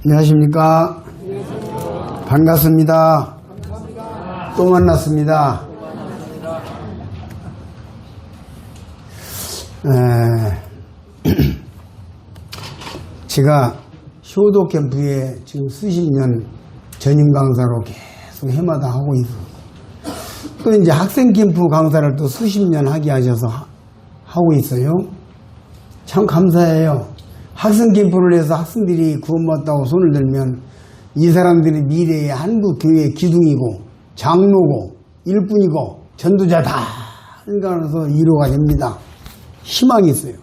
안녕하십니까. 반갑습니다. 또 만났습니다. 제가 효도 캠프에 지금 수십 년 전임 강사로 계속 해마다 하고 있어요. 또 이제 학생 캠프 강사를 또 수십 년 하게 하셔서 하고 있어요. 참 감사해요. 학생 캠프를 해서 학생들이 구원받다고 손을 들면 이 사람들이 미래의 한국 교회의 기둥이고 장로고 일꾼이고 전도자다 생각해서 위로가 됩니다. 희망이 있어요.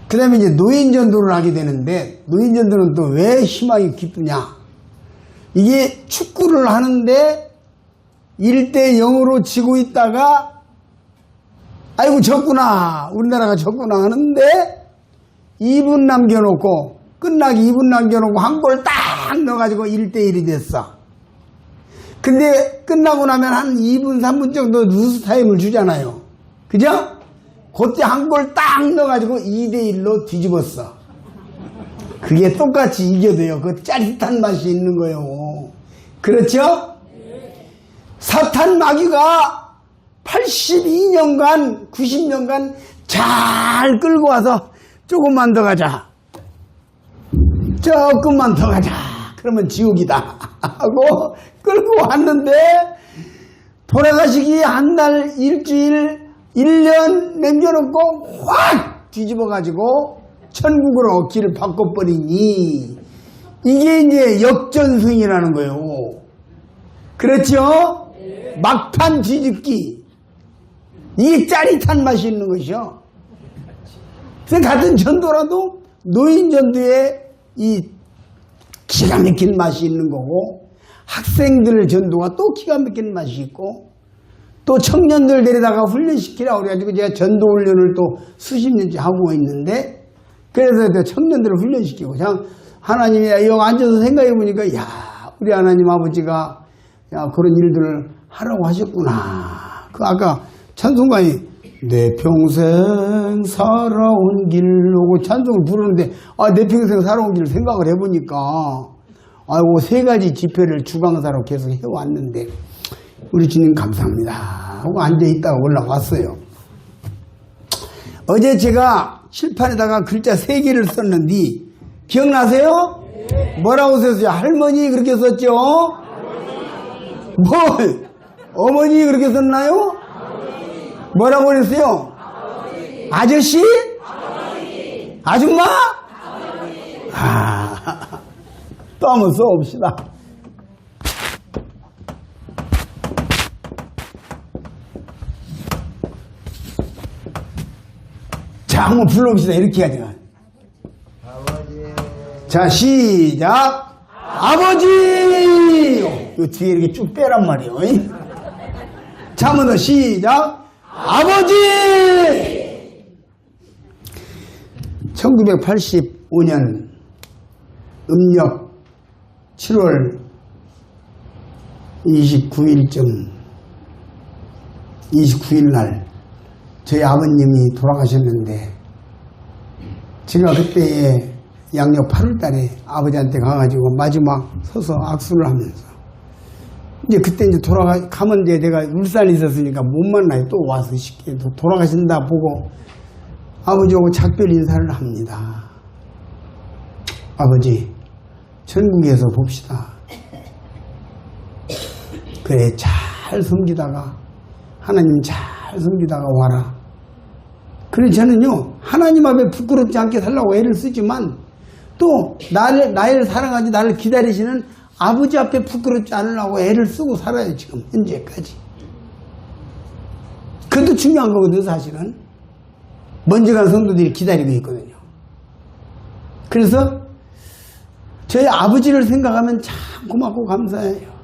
그 다음에 이제 노인 전도를 하게 되는데, 노인 전도는 또 왜 희망이 기쁘냐? 이게 축구를 하는데 1대 0으로 지고 있다가 아이고 졌구나, 우리나라가 졌구나 하는데 2분 남겨놓고, 끝나기 2분 남겨놓고 한 골 딱 넣어가지고 1대1이 됐어. 근데 끝나고 나면 한 2분 3분 정도 루스타임을 주잖아요. 그죠? 그때 한 골 딱 넣어가지고 2대1로 뒤집었어. 그게 똑같이 이겨도요, 그 짜릿한 맛이 있는 거예요. 그렇죠? 사탄 마귀가 82년간 90년간 잘 끌고 와서 조금만 더 가자, 조금만 더 가자, 그러면 지옥이다 하고 끌고 왔는데, 돌아가시기 한 달, 일주일, 1년 남겨놓고 확 뒤집어가지고 천국으로 길을 바꿔버리니, 이게 이제 역전승이라는 거예요. 그렇죠? 막판 뒤집기, 이게 짜릿한 맛이 있는 것이요. 그래서 같은 전도라도 노인 전도에 이 기가 막힌 맛이 있는 거고, 학생들 전도가 또 기가 막힌 맛이 있고, 또 청년들 데려다가 훈련시키라고 그래가지고 제가 전도 훈련을 또 수십 년째 하고 있는데, 그래서 청년들을 훈련시키고, 참 하나님이 여기 앉아서 생각해 보니까, 야, 우리 하나님 아버지가 야, 그런 일들을 하라고 하셨구나. 그 아까 찬송가에 내 평생 살아온 길로 찬송을 부르는데, 내 평생 살아온 길을 생각을 해보니까, 아이고, 3가지 집회를 주강사로 계속 해왔는데, 우리 주님 감사합니다 하고 앉아있다가 올라왔어요. 어제 제가 칠판에다가 글자 3개를 썼는데, 기억나세요? 네. 뭐라고 썼어요? 할머니 그렇게 썼죠? 뭘? 어머니 그렇게 썼나요? 뭐라고 그랬어요? 아저씨? 아줌마? 또 한번 써봅시다. 자, 한번 불러봅시다. 이렇게 해야지. 자, 시작. 아버지! 이 뒤에 이렇게 쭉 빼란 말이에요. 자, 한번 더 시작. 아버지! 1985년 음력 7월 29일 날 저희 아버님이 돌아가셨는데, 제가 그때에 양력 8월 달에 아버지한테 가가지고 마지막 서서 악수를 하면서, 이제 그때 이제 가면 이제 내가 울산에 있었으니까 못 만나요. 또 와서 쉽게 돌아가신다 보고 아버지하고 작별 인사를 합니다. 아버지, 천국에서 봅시다. 그래, 잘 섬기다가, 하나님 잘 섬기다가 와라. 그래, 저는요, 하나님 앞에 부끄럽지 않게 살라고 애를 쓰지만, 또 나를 사랑하지 나를 기다리시는 아버지 앞에 부끄럽지 않으려고 애를 쓰고 살아요. 지금 현재까지. 그것도 중요한 거거든요. 사실은 먼저 간 성도들이 기다리고 있거든요. 그래서 저희 아버지를 생각하면 참 고맙고 감사해요.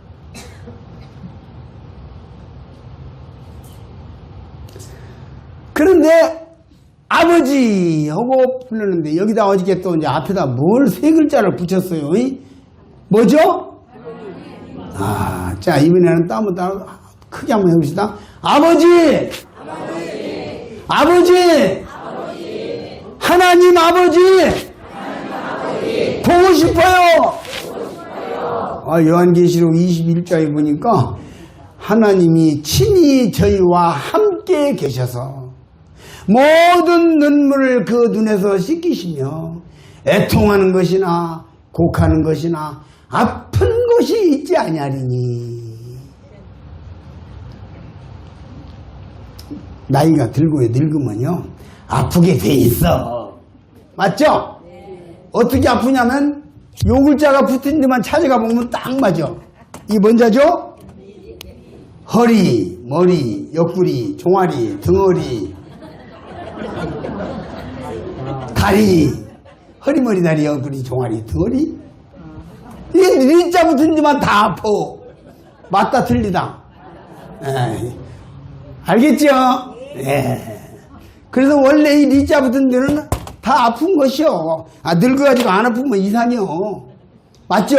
그런데 아버지 하고 부르는데, 여기다 어저께 또 이제 앞에다 뭘 3글자를 붙였어요. 뭐죠? 자, 이번에는 또 한번 따로 크게 한번 해봅시다. 아버지! 아버지! 하나님 아버지! 보고 싶어요. 요한계시록 21장에 보니까 하나님이 친히 저희와 함께 계셔서 모든 눈물을 그 눈에서 씻기시며 애통하는 것이나 곡하는 것이나 아픈 것이 있지 아니하리니. 나이가 들고 늙으면요 아프게 돼 있어. 맞죠? 어떻게 아프냐면 요 글자가 붙은 데만 찾아가 보면 딱 맞아. 이 뭔자죠? 허리, 머리, 옆구리, 종아리, 등허리, 다리, 허리, 머리, 다리, 옆구리, 종아리, 등허리. 이 리자 붙은 데만 다 아파. 맞다 틀리다. 알겠죠? 그래서 원래 이 리자 붙은 데는 다 아픈 것이요. 늙어가지고 안 아프면 이상해요. 맞죠?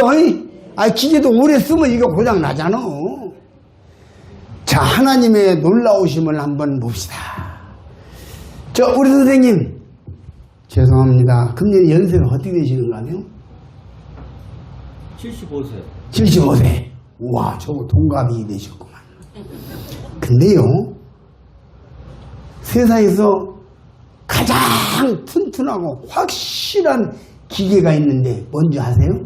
기계도 오래 쓰면 이거 고장 나잖아. 자, 하나님의 놀라우심을 한번 봅시다. 우리 선생님, 죄송합니다. 금년 연세가 어떻게 되시는가요? 75세. 75세. 우와, 저거 동갑이 되셨구만. 근데요, 세상에서 가장 튼튼하고 확실한 기계가 있는데 뭔지 아세요?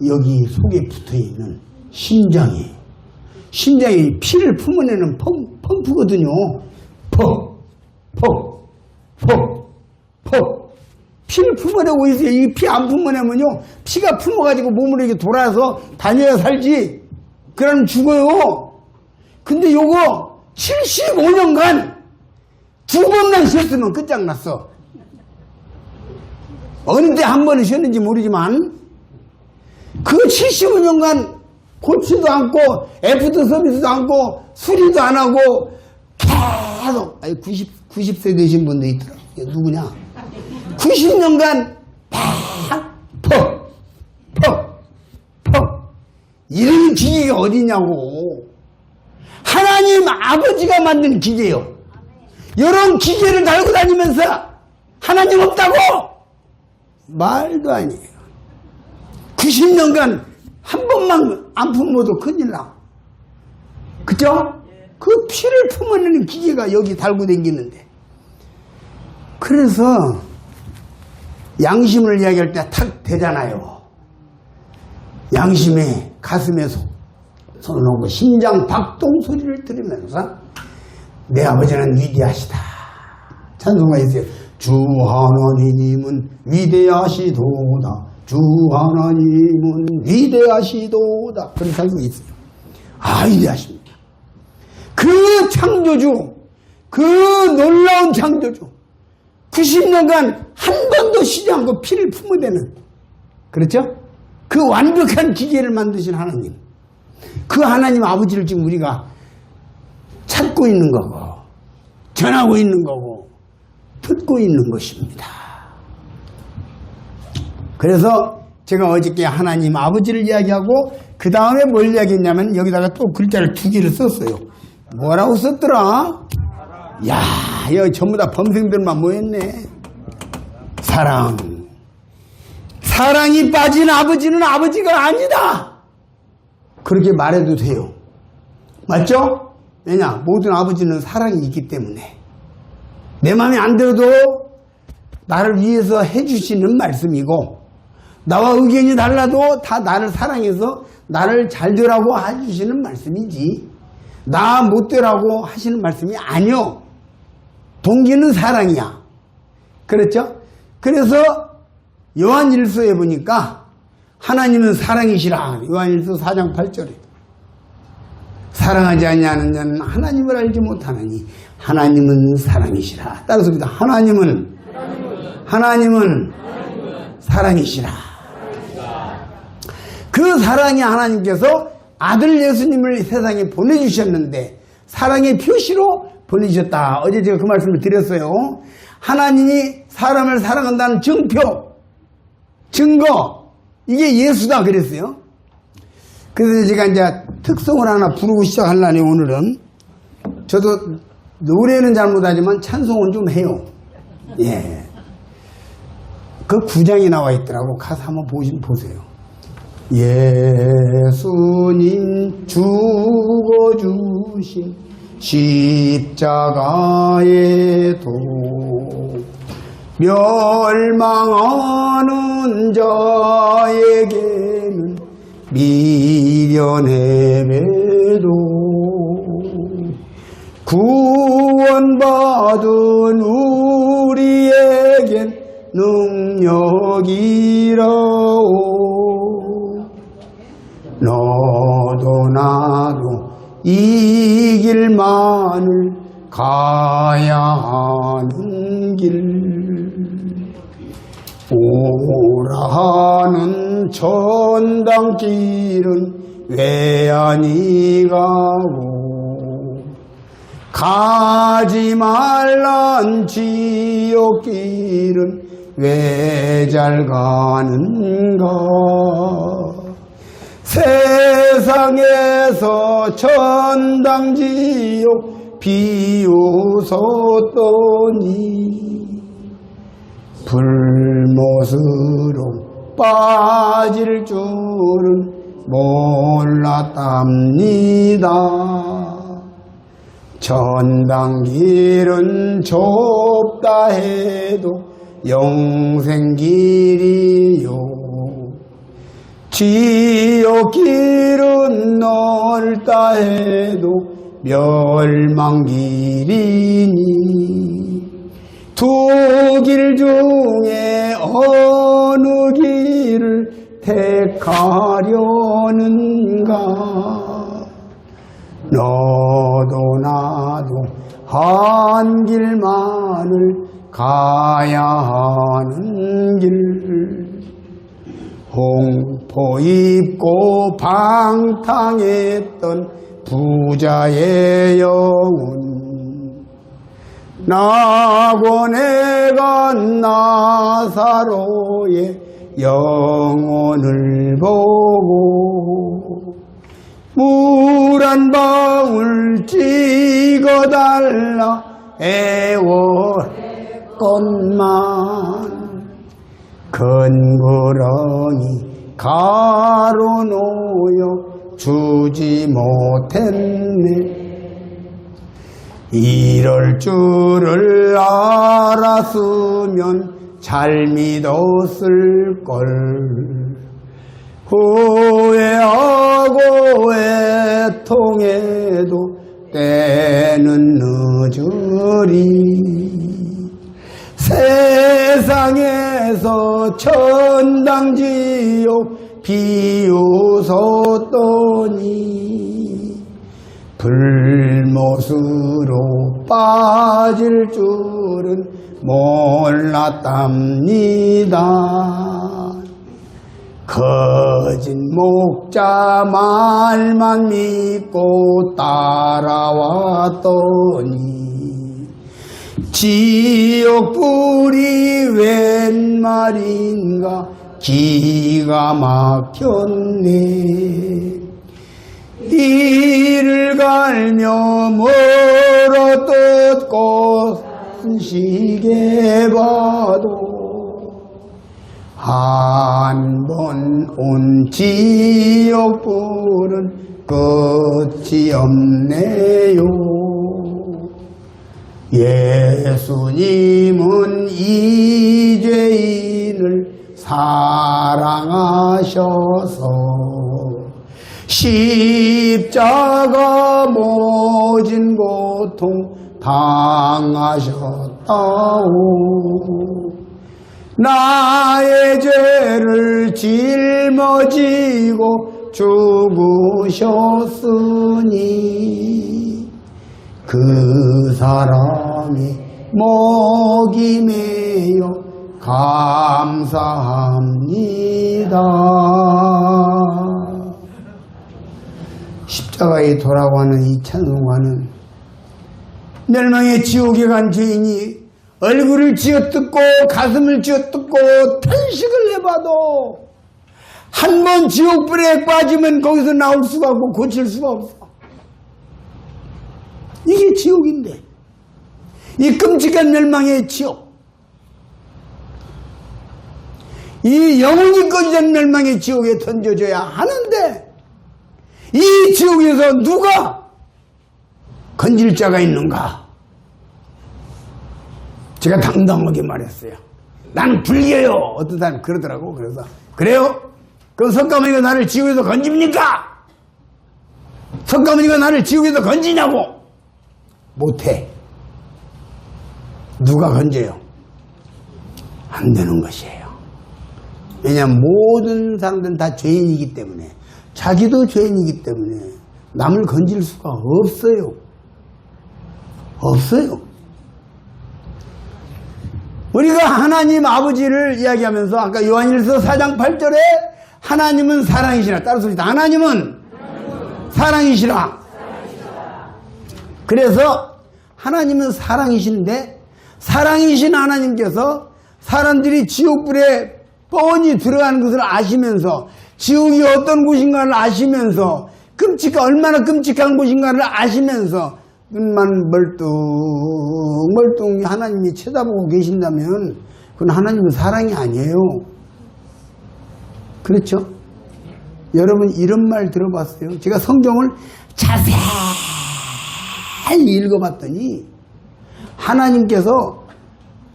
여기 속에 붙어있는 심장이 피를 품어내는 펌프거든요. 피를 품어내고 있어요. 이 피 안 품어내면요 피가 품어가지고 몸으로 이렇게 돌아서 다녀야 살지. 그러면 죽어요. 근데 요거 75년간 두 번만 쉬었으면 끝장났어. 어느 때 한 번은 쉬었는지 모르지만 그 75년간 고치도 않고 애프터 서비스도 않고 수리도 안 하고 계속 90세 되신 분도 있더라. 누구냐? 90년간 이런 기계가 어디냐고. 하나님 아버지가 만든 기계요. 이런 기계를 달고 다니면서 하나님 없다고? 말도 아니에요. 90년간 한 번만 안 품어도 큰일 나. 그죠? 그 피를 품어내는 기계가 여기 달고 다니는데. 그래서 양심을 이야기할 때 탁 되잖아요. 양심에 가슴에 손을 놓고 심장 박동 소리를 들으면서 내 아버지는 위대하시다. 찬송가 있어요. 주 하나님은 위대하시도다. 주 하나님은 위대하시도다. 그런 찬송이 있어요. 위대하십니다. 그 창조주, 그 놀라운 창조주, 90년간 한 번도 쉬지 않고 피를 품어대는, 그렇죠? 그 완벽한 기계를 만드신 하나님, 그 하나님 아버지를 지금 우리가 찾고 있는 거고 전하고 있는 거고 듣고 있는 것입니다. 그래서 제가 어저께 하나님 아버지를 이야기하고 그 다음에 뭘 이야기했냐면 여기다가 또 글자를 2개를 썼어요. 뭐라고 썼더라? 야, 여기 전부 다 범생들만 모였네. 사랑. 사랑이 빠진 아버지는 아버지가 아니다. 그렇게 말해도 돼요. 맞죠? 왜냐? 모든 아버지는 사랑이 있기 때문에. 내 마음에 안 들어도 나를 위해서 해주시는 말씀이고, 나와 의견이 달라도 다 나를 사랑해서 나를 잘 되라고 해주시는 말씀이지, 나 못 되라고 하시는 말씀이 아니요. 동기는 사랑이야. 그렇죠? 그래서 요한일서에 보니까 하나님은 사랑이시라. 요한일서 4장 8절에 사랑하지 아니하는 자는 하나님을 알지 못하느니 하나님은 사랑이시라. 따라서 하나님은 사랑이시라. 그 사랑의 하나님께서 아들 예수님을 세상에 보내주셨는데 사랑의 표시로 보내주셨다. 어제 제가 그 말씀을 드렸어요. 하나님이 사람을 사랑한다는 증거, 이게 예수다 그랬어요. 그래서 제가 이제 특성을 하나 부르고 시작하려니 오늘은 저도 노래는 잘 못하지만 찬송은 좀 해요. 예. 그 9장이 나와 있더라고. 가서 한번 보세요. 예수님 죽어주신 십자가의 도 멸망하는 자에게는 미련의 배도 구원받은 우리에겐 능력이라오. 너도 나도 이 길만을 가야 하는 길 오라 하는 천당길은 왜 아니 가고 가지 말란 지옥길은 왜 잘 가는가. 세상에서 천당 지옥 비웃었더니 불못으로 빠질 줄은 몰랐답니다. 천당 길은 좁다 해도 영생길이요 지옥 길은 넓다 해도 멸망길이니 두 길 중에 어느 길을 택하려는가. 너도 나도 한 길만을 가야 하는 길 홍포 입고 방탕했던 부자의 영혼 낙원에 간 나사로의 영혼을 보고 물 한 방울 찍어달라 애원했건만 근그러니 가로놓여 주지 못했네. 이럴 줄을 알았으면 잘 믿었을걸. 후회하고 애통해도 때는 늦으리. 세상에서 천당 지옥 비웃었더니 불못으로 빠질 줄은 몰랐답니다. 거짓 목자 말만 믿고 따라왔더니 지옥불이 웬 말인가 기가 막혔네. 이를 갈며 멀어떴고 시계 봐도 한 번 온 지옥불은 끝이 없네요. 예수님은 이 죄인을 사랑하셔서 십자가 모진 고통 당하셨다오. 나의 죄를 짊어지고 죽으셨으니 그 사람이 목이 메여 감사합니다. 십자가에 돌아가는 이 찬송가는 멸망의 지옥에 간 죄인이 얼굴을 쥐어뜯고 가슴을 쥐어뜯고 탄식을 해봐도 한 번 지옥불에 빠지면 거기서 나올 수가 없고 고칠 수가 없어. 이게 지옥인데, 이 끔찍한 멸망의 지옥, 이 영원히 꺼지지 않는 멸망의 지옥에 던져줘야 하는데 이 지옥에서 누가 건질 자가 있는가? 제가 당당하게 말했어요. 난 불교요. 어떤 사람이 그러더라고. 그래서 그래요? 그럼 석가모니가 나를 지옥에서 건집니까? 석가모니가 나를 지옥에서 건지냐고? 못해. 누가 건져요? 안 되는 것이에요. 왜냐하면 모든 사람들은 다 죄인이기 때문에, 자기도 죄인이기 때문에 남을 건질 수가 없어요. 없어요. 우리가 하나님 아버지를 이야기하면서 아까 요한일서 4장 8절에 하나님은 사랑이시라. 따라서 하나님은 사랑이시라. 그래서 하나님은 사랑이신데 사랑이신 하나님께서 사람들이 지옥불에 뻔히 들어가는 것을 아시면서 지옥이 어떤 곳인가를 아시면서 얼마나 끔찍한 곳인가를 아시면서 눈만 멀뚱 하나님이 쳐다보고 계신다면 그건 하나님은 사랑이 아니에요. 그렇죠? 여러분 이런 말 들어봤어요? 제가 성경을 자세히 읽어봤더니 하나님께서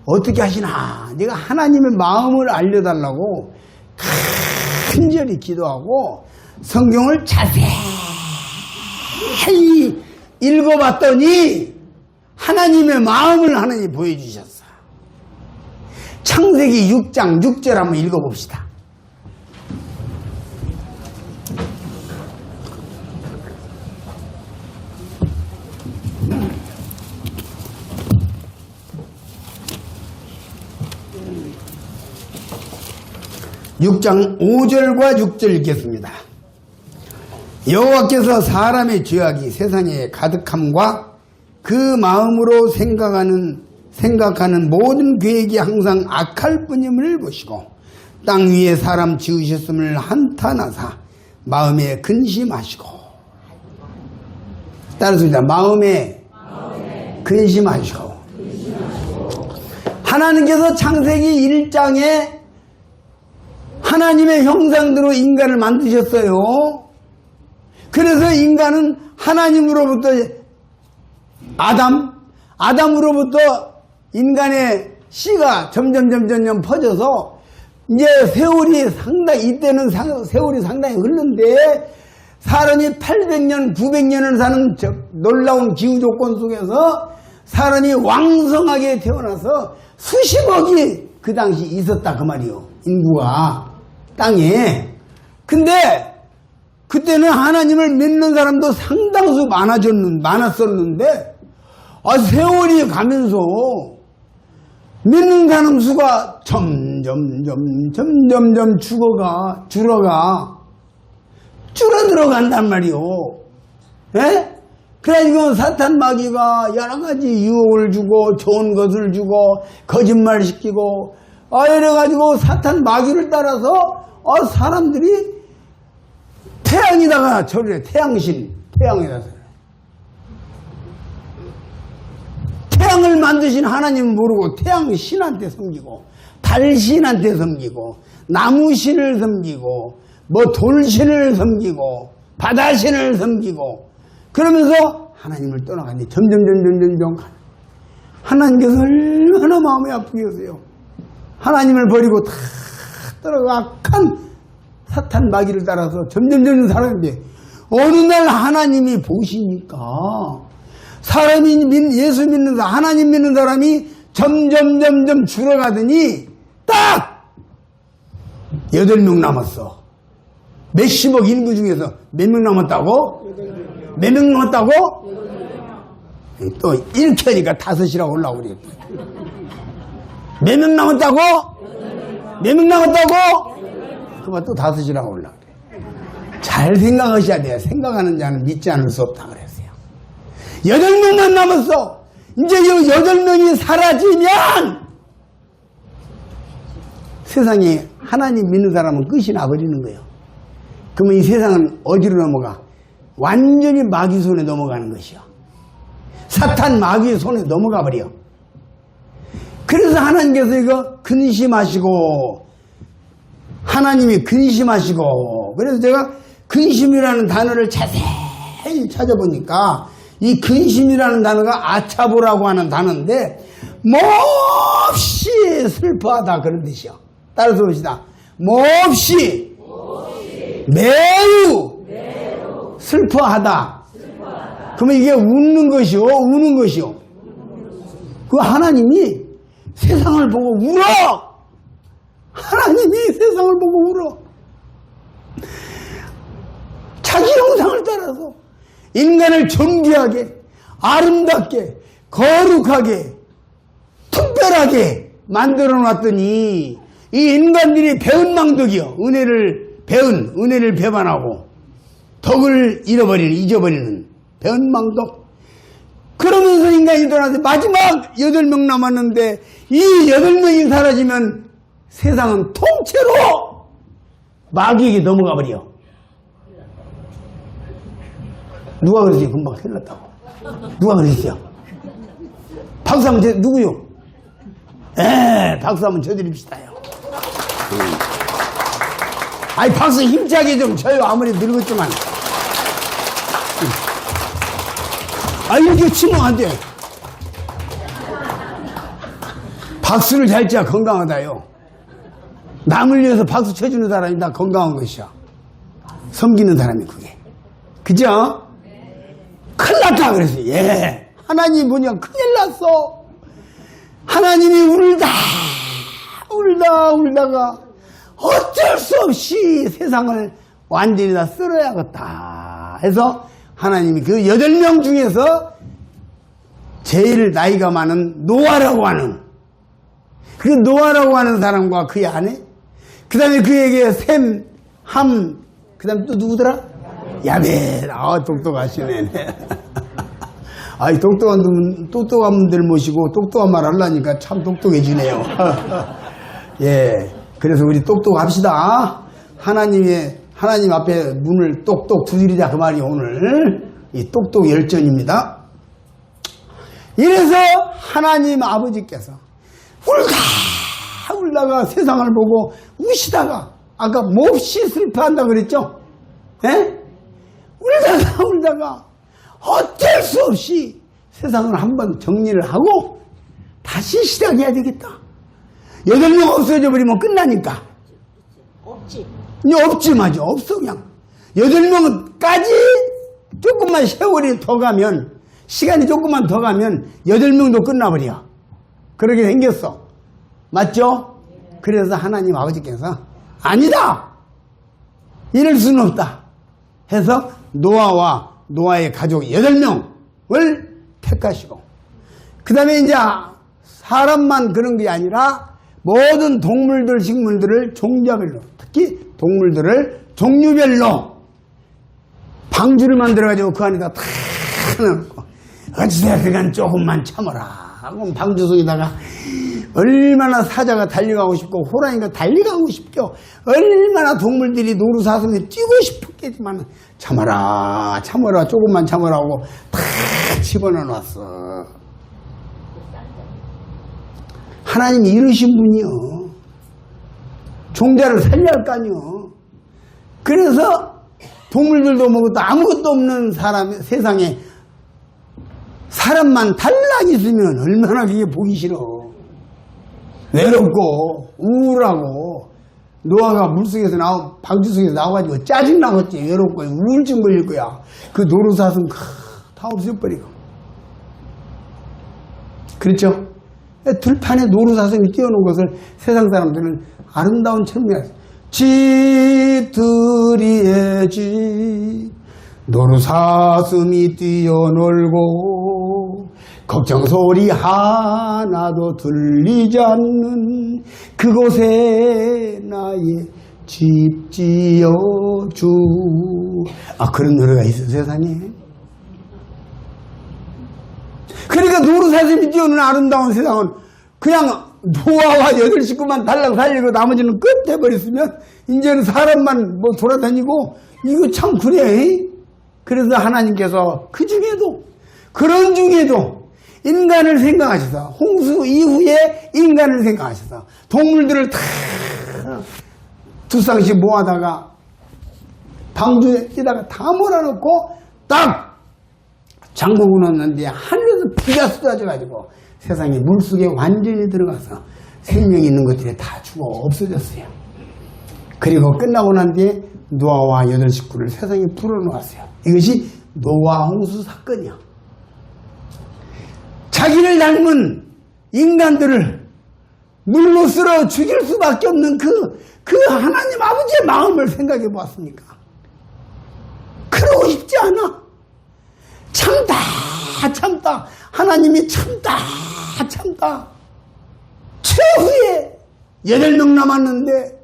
어떻게 하시나 내가 하나님의 마음을 알려달라고 간절히 기도하고 성경을 자세히 읽어봤더니 하나님의 마음을 하나님이 보여주셨어요. 창세기 6장 6절 한번 읽어봅시다. 육 장 5절과 6절 읽겠습니다. 여호와께서 사람의 죄악이 세상에 가득함과 그 마음으로 생각하는 모든 계획이 항상 악할 뿐임을 보시고 땅 위에 사람 지으셨음을 한탄하사 마음에 근심하시고 따라서 마음에 근심하시고 하나님께서 창세기 1장에 하나님의 형상대로 인간을 만드셨어요. 그래서 인간은 하나님으로부터 아담으로부터 인간의 씨가 점점 퍼져서 이제 이때는 세월이 상당히 흐른데 사람이 800년, 900년을 사는 놀라운 기후 조건 속에서 사람이 왕성하게 태어나서 수십억이 그 당시 있었다 그 말이요. 인구가 땅에. 근데 그때는 하나님을 믿는 사람도 상당수 많았었는데 세월이 가면서 믿는 사람 수가 점점 줄어들어간단 말이요. 예? 그래가지고 사탄 마귀가 여러 가지 유혹을 주고 좋은 것을 주고 거짓말 시키고 이래가지고 사탄 마귀를 따라서 사람들이 태양에다가 절을 해. 태양에다가 태양을 만드신 하나님은 모르고 태양 신한테 섬기고 달 신한테 섬기고 나무 신을 섬기고 돌신을 섬기고 바다 신을 섬기고 그러면서 하나님을 떠나가니 점점 하나님께서 얼마나 마음이 아프겠어요. 하나님을 버리고 다 떠나가 악한 사탄 마귀를 따라서 점점 살아가는데 어느 날 하나님이 보시니까 예수 믿는 사람, 하나님 믿는 사람이 점점 줄어가더니 딱 8명 남았어. 몇십억 인구 중에서 몇 명 남았다고? 몇 명 남았다고? 또 이렇게 하니까 5이라고 올라오고 그래. 몇 명 남았다고? 몇 명 남았다고? 그만 또 5이라고 올라오고 그래. 잘 생각하셔야 돼요. 생각하는 자는 믿지 않을 수 없다 그랬어요. 8명만 남았어. 이제 이 8명이 사라지면 세상에 하나님 믿는 사람은 끝이 나버리는 거예요. 그러면 이 세상은 어디로 넘어가? 완전히 마귀 손에 넘어가는 것이요. 사탄 마귀의 손에 넘어가 버려. 그래서 하나님께서 이거 근심하시고 하나님이 근심하시고, 그래서 제가 근심이라는 단어를 자세히 찾아보니까 이 근심이라는 단어가 아차보라고 하는 단어인데 몹시 슬퍼하다 그런 뜻이요. 따라서 봅시다. 몹시 매우 슬퍼하다. 그러면 이게 웃는 것이요, 우는 것이요. 그 하나님이 세상을 보고 울어. 하나님이 세상을 보고 울어. 자기 형상을 따라서 인간을 존귀하게, 아름답게, 거룩하게, 특별하게 만들어 놨더니 이 인간들이 배은 망덕이요. 은혜를 배반하고 덕을 잊어버리는 배은 망덕. 그러면서 인간이 돌아서 마지막 8명 남았는데 이 8명이 사라지면 세상은 통째로 마귀에게 넘어가 버려. 누가 그러지? 금방 큰일 났다고. 누가 그랬어요? 박수 한번 누구요? 박수 한번 쳐드립시다요. 아니, 박수 힘차게 좀 쳐요. 아무리 늙었지만. 이렇게 치면 안 돼. 박수를 잘 쳐야 건강하다요. 남을 위해서 박수 쳐주는 사람이 다 건강한 것이야. 섬기는 사람이 그게. 그죠? 큰일 났다 그랬어요. 예. 하나님 보니까 큰일 났어. 하나님이 울다가 어쩔 수 없이 세상을 완전히 다 쓸어야겠다 해서 하나님이 그 8명 중에서 제일 나이가 많은 노아라고 하는, 그 노아라고 하는 사람과 그의 아내, 그 다음에 그에게 셈, 함, 그 다음에 또 누구더라? 야벳. 똑똑하시네. 아이, 똑똑한 분들 모시고 똑똑한 말 하려니까 참 똑똑해지네요. 예. 그래서 우리 똑똑합시다. 하나님 앞에 문을 똑똑 두드리자. 그 말이 오늘 이 똑똑 열전입니다. 이래서 하나님 아버지께서 울다가 세상을 보고 우시다가 아까 몹시 슬퍼한다 그랬죠? 예? 울다가 어쩔 수 없이 세상을 한번 정리를 하고 다시 시작해야 되겠다. 8명 없어져 버리면 끝나니까. 없지, 맞아. 없어, 그냥. 8명까지 조금만 세월이 더 가면, 시간이 조금만 더 가면 8명도 끝나버려. 그렇게 생겼어. 맞죠? 그래서 하나님 아버지께서 아니다! 이럴 수는 없다. 해서 노아와 노아의 가족 8명을 택하시고, 그 다음에 이제 사람만 그런 게 아니라 모든 동물들, 식물들을 종자별로, 특히 동물들을 종류별로 방주를 만들어가지고 그 안에다 다 넣고, 어찌되어 그간 조금만 참아라 하고 방주 속에다가 얼마나 사자가 달려가고 싶고 호랑이가 달려가고 싶죠. 얼마나 동물들이 노루사슴에 뛰고 싶었겠지만 참아라 조금만 참아라 하고 다 집어넣어 놨어. 하나님이 이러신 분이요. 종자를 살려야 할 거 아니요. 그래서 동물들도 뭐것도 아무것도 없는 세상에 사람만 달랑 있으면 얼마나 그게 보기 싫어. 외롭고 우울하고. 노아가 물속에서 방주 속에서 나와가지고 짜증나겠지. 외롭고 우울증 걸릴 거야. 그 노루사슴 다 없애버리고. 그렇죠? 들판에 노루사슴이 뛰어놓은 것을 세상 사람들은 아름다운 천미야. 집들이의 집 노루사슴이 뛰어놀고 걱정 소리 하나도 들리지 않는 그곳에 나의 집 지어주. 그런 노래가 있어 세상에. 그러니까 노루사슴이 뛰어오는 아름다운 세상은 그냥 노아와 8식구만 달랑 살리고 나머지는 끝 해버렸으면 이제는 사람만 뭐 돌아다니고 이거 참 그래. 그래서 하나님께서 그 중에도 그런 중에도 인간을 생각하셔서 홍수 이후에 인간을 생각하셔서 동물들을 다 두 쌍씩 모아다가 방주에다가 다 몰아놓고 딱 장복을 넣었는데 하늘에서 비가 쏟아져가지고 세상에 물속에 완전히 들어가서 생명이 있는 것들이 다 죽어 없어졌어요. 그리고 끝나고 난 뒤에 노아와 여덟 식구를 세상에 불어놓았어요. 이것이 노아 홍수 사건이야. 자기를 닮은 인간들을 물로 쓸어 죽일 수밖에 없는 그 하나님 아버지의 마음을 생각해 보았습니까? 그러고 싶지 않아. 참다. 하나님이 참다. 최후에 8명 남았는데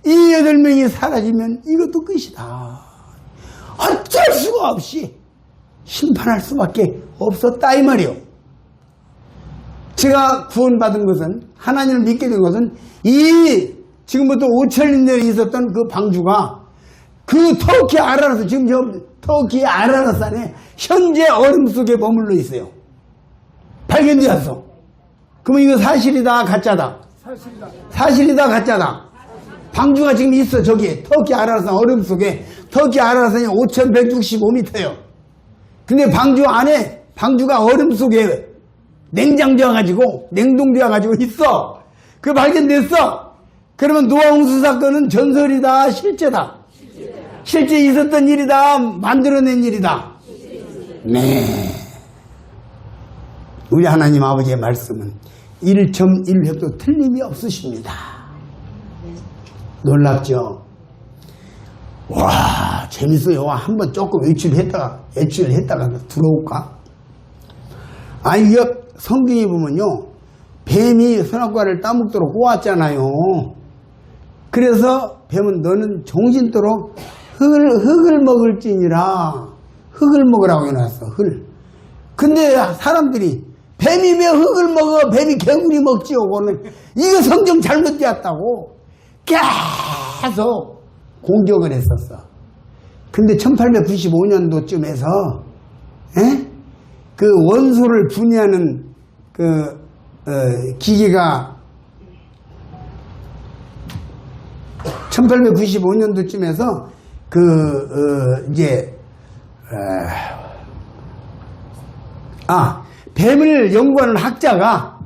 이 8명이 사라지면 이것도 끝이다. 어쩔 수가 없이 심판할 수밖에 없었다 이 말이요. 제가 구원받은 것은, 하나님을 믿게 된 것은 이 지금부터 5,000년 전에 있었던 그 방주가 그 터키 아라라스, 지금 저 터키 아라라스 안에 현재 얼음 속에 머물러 있어요. 발견되었어. 그러면 이거 사실이다 가짜다? 사실이다 가짜다? 방주가 지금 있어. 저기 터키 아라라스 얼음 속에. 터키 아라라스는 5,165m예요. 근데 방주 안에, 방주가 얼음 속에 냉장되어가지고 냉동되어가지고 있어. 그 발견됐어. 그러면 노아 홍수 사건은 전설이다 실제다? 실제 있었던 일이다 만들어낸 일이다? 네. 우리 하나님 아버지의 말씀은 1.1회도 틀림이 없으십니다. 놀랍죠? 와, 재밌어요. 한번 조금 외출했다가 들어올까? 아니, 이거 성경에 보면요, 뱀이 선악과를 따먹도록 꼬았잖아요. 그래서 뱀은 너는 종신토록 흙을 먹을지니라, 흙을 먹으라고 해놨어. 흙을. 근데 사람들이 뱀이 왜 흙을 먹어? 뱀이 개구리 먹지요. 그거는 이거 성경 잘못되었다고 계속 공격을 했었어. 근데 1895년도쯤에서 그 원소를 분해하는 기계가 1895년도쯤에서 뱀을 연구하는 학자가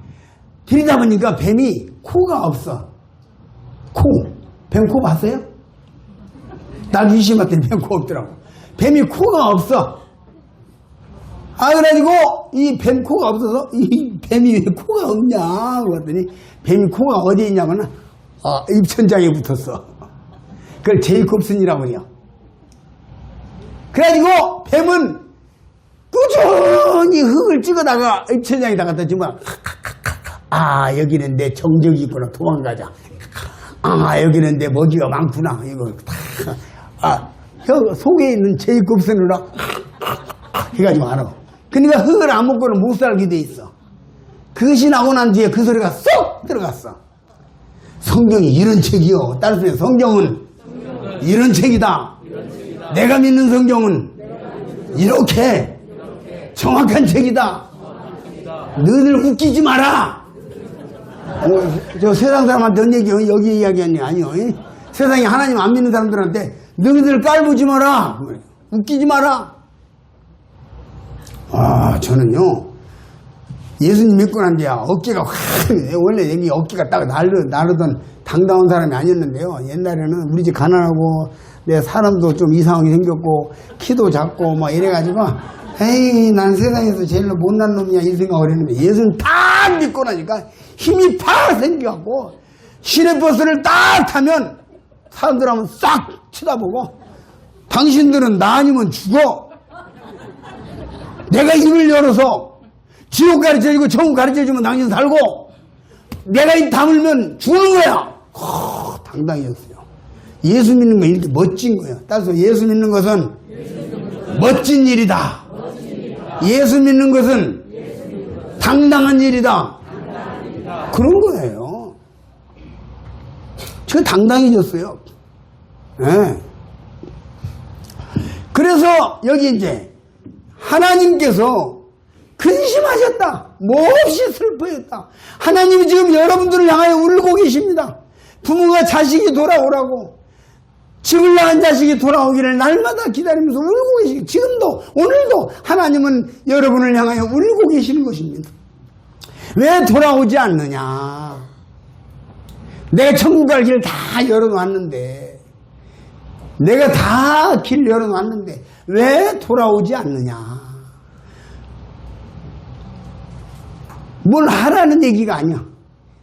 들이다 보니까 뱀이 코가 없어. 뱀 코 봤어요? 나도 유심했더니 뱀 코 없더라고. 뱀이 코가 없어. 그래가지고 이 뱀 코가 없어서 이 뱀이 왜 코가 없냐 그랬더니 뱀이 코가 어디에 있냐면 입천장에 붙었어. 그걸 제이콥슨이라고 해요. 그래가지고 뱀은 꾸준히 흙을 찍어다가 입천장에다 갖다 주면 여기는 내 정적이 있구나 도망가자. 여기는 내 먹이가 많구나. 이거 혀 속에 있는 제이콥슨으로 해가지고 알아. 그러니까 흙을 안 먹고는 못 살게 돼 있어. 그것이 나고 난 뒤에 그 소리가 쏙 들어갔어. 성경이 이런 책이요. 따라서 성경은 이런 책이다. 내가 믿는 성경은 이렇게 정확한 책이다. 너희들 웃기지 마라. 저 세상 사람한테 한 얘기 여기 이야기하는 게 아니요. 세상에 하나님 안 믿는 사람들한테 너희들 깔보지 마라. 웃기지 마라. 저는요 예수님 믿고 난 뒤에 어깨가 확, 원래 여기 어깨가 딱 나르던 당당한 사람이 아니었는데요. 옛날에는 우리 집 가난하고 내 사람도 좀 이상하게 생겼고 키도 작고 막 이래가지고 에이 난 세상에서 제일 못난 놈이야 이 생각을 했는데 예수님 딱 믿고 나니까 힘이 팍 생겨갖고 시내버스를 딱 타면 사람들 하면 싹 쳐다보고 당신들은 나 아니면 죽어. 내가 입을 열어서 지옥 가르쳐주고 천국 가르쳐주면 당신 살고 내가 입 다물면 죽는 거야. 당당해졌어요. 예수 믿는 건 이렇게 멋진 거예요. 따라서 예수 믿는 것은 멋진 일이다. 예수 믿는 것은 당당한 일이다. 그런 거예요. 저 당당해졌어요. 네. 그래서 여기 이제 하나님께서 근심하셨다. 몹시 슬퍼했다. 하나님이 지금 여러분들을 향하여 울고 계십니다. 부모가 자식이 돌아오라고, 집을 나간 자식이 돌아오기를 날마다 기다리면서 울고 계시고, 지금도, 오늘도 하나님은 여러분을 향하여 울고 계시는 것입니다. 왜 돌아오지 않느냐? 내가 천국 갈 길 다 열어놨는데, 내가 다 길 열어놨는데, 왜 돌아오지 않느냐? 뭘 하라는 얘기가 아니야.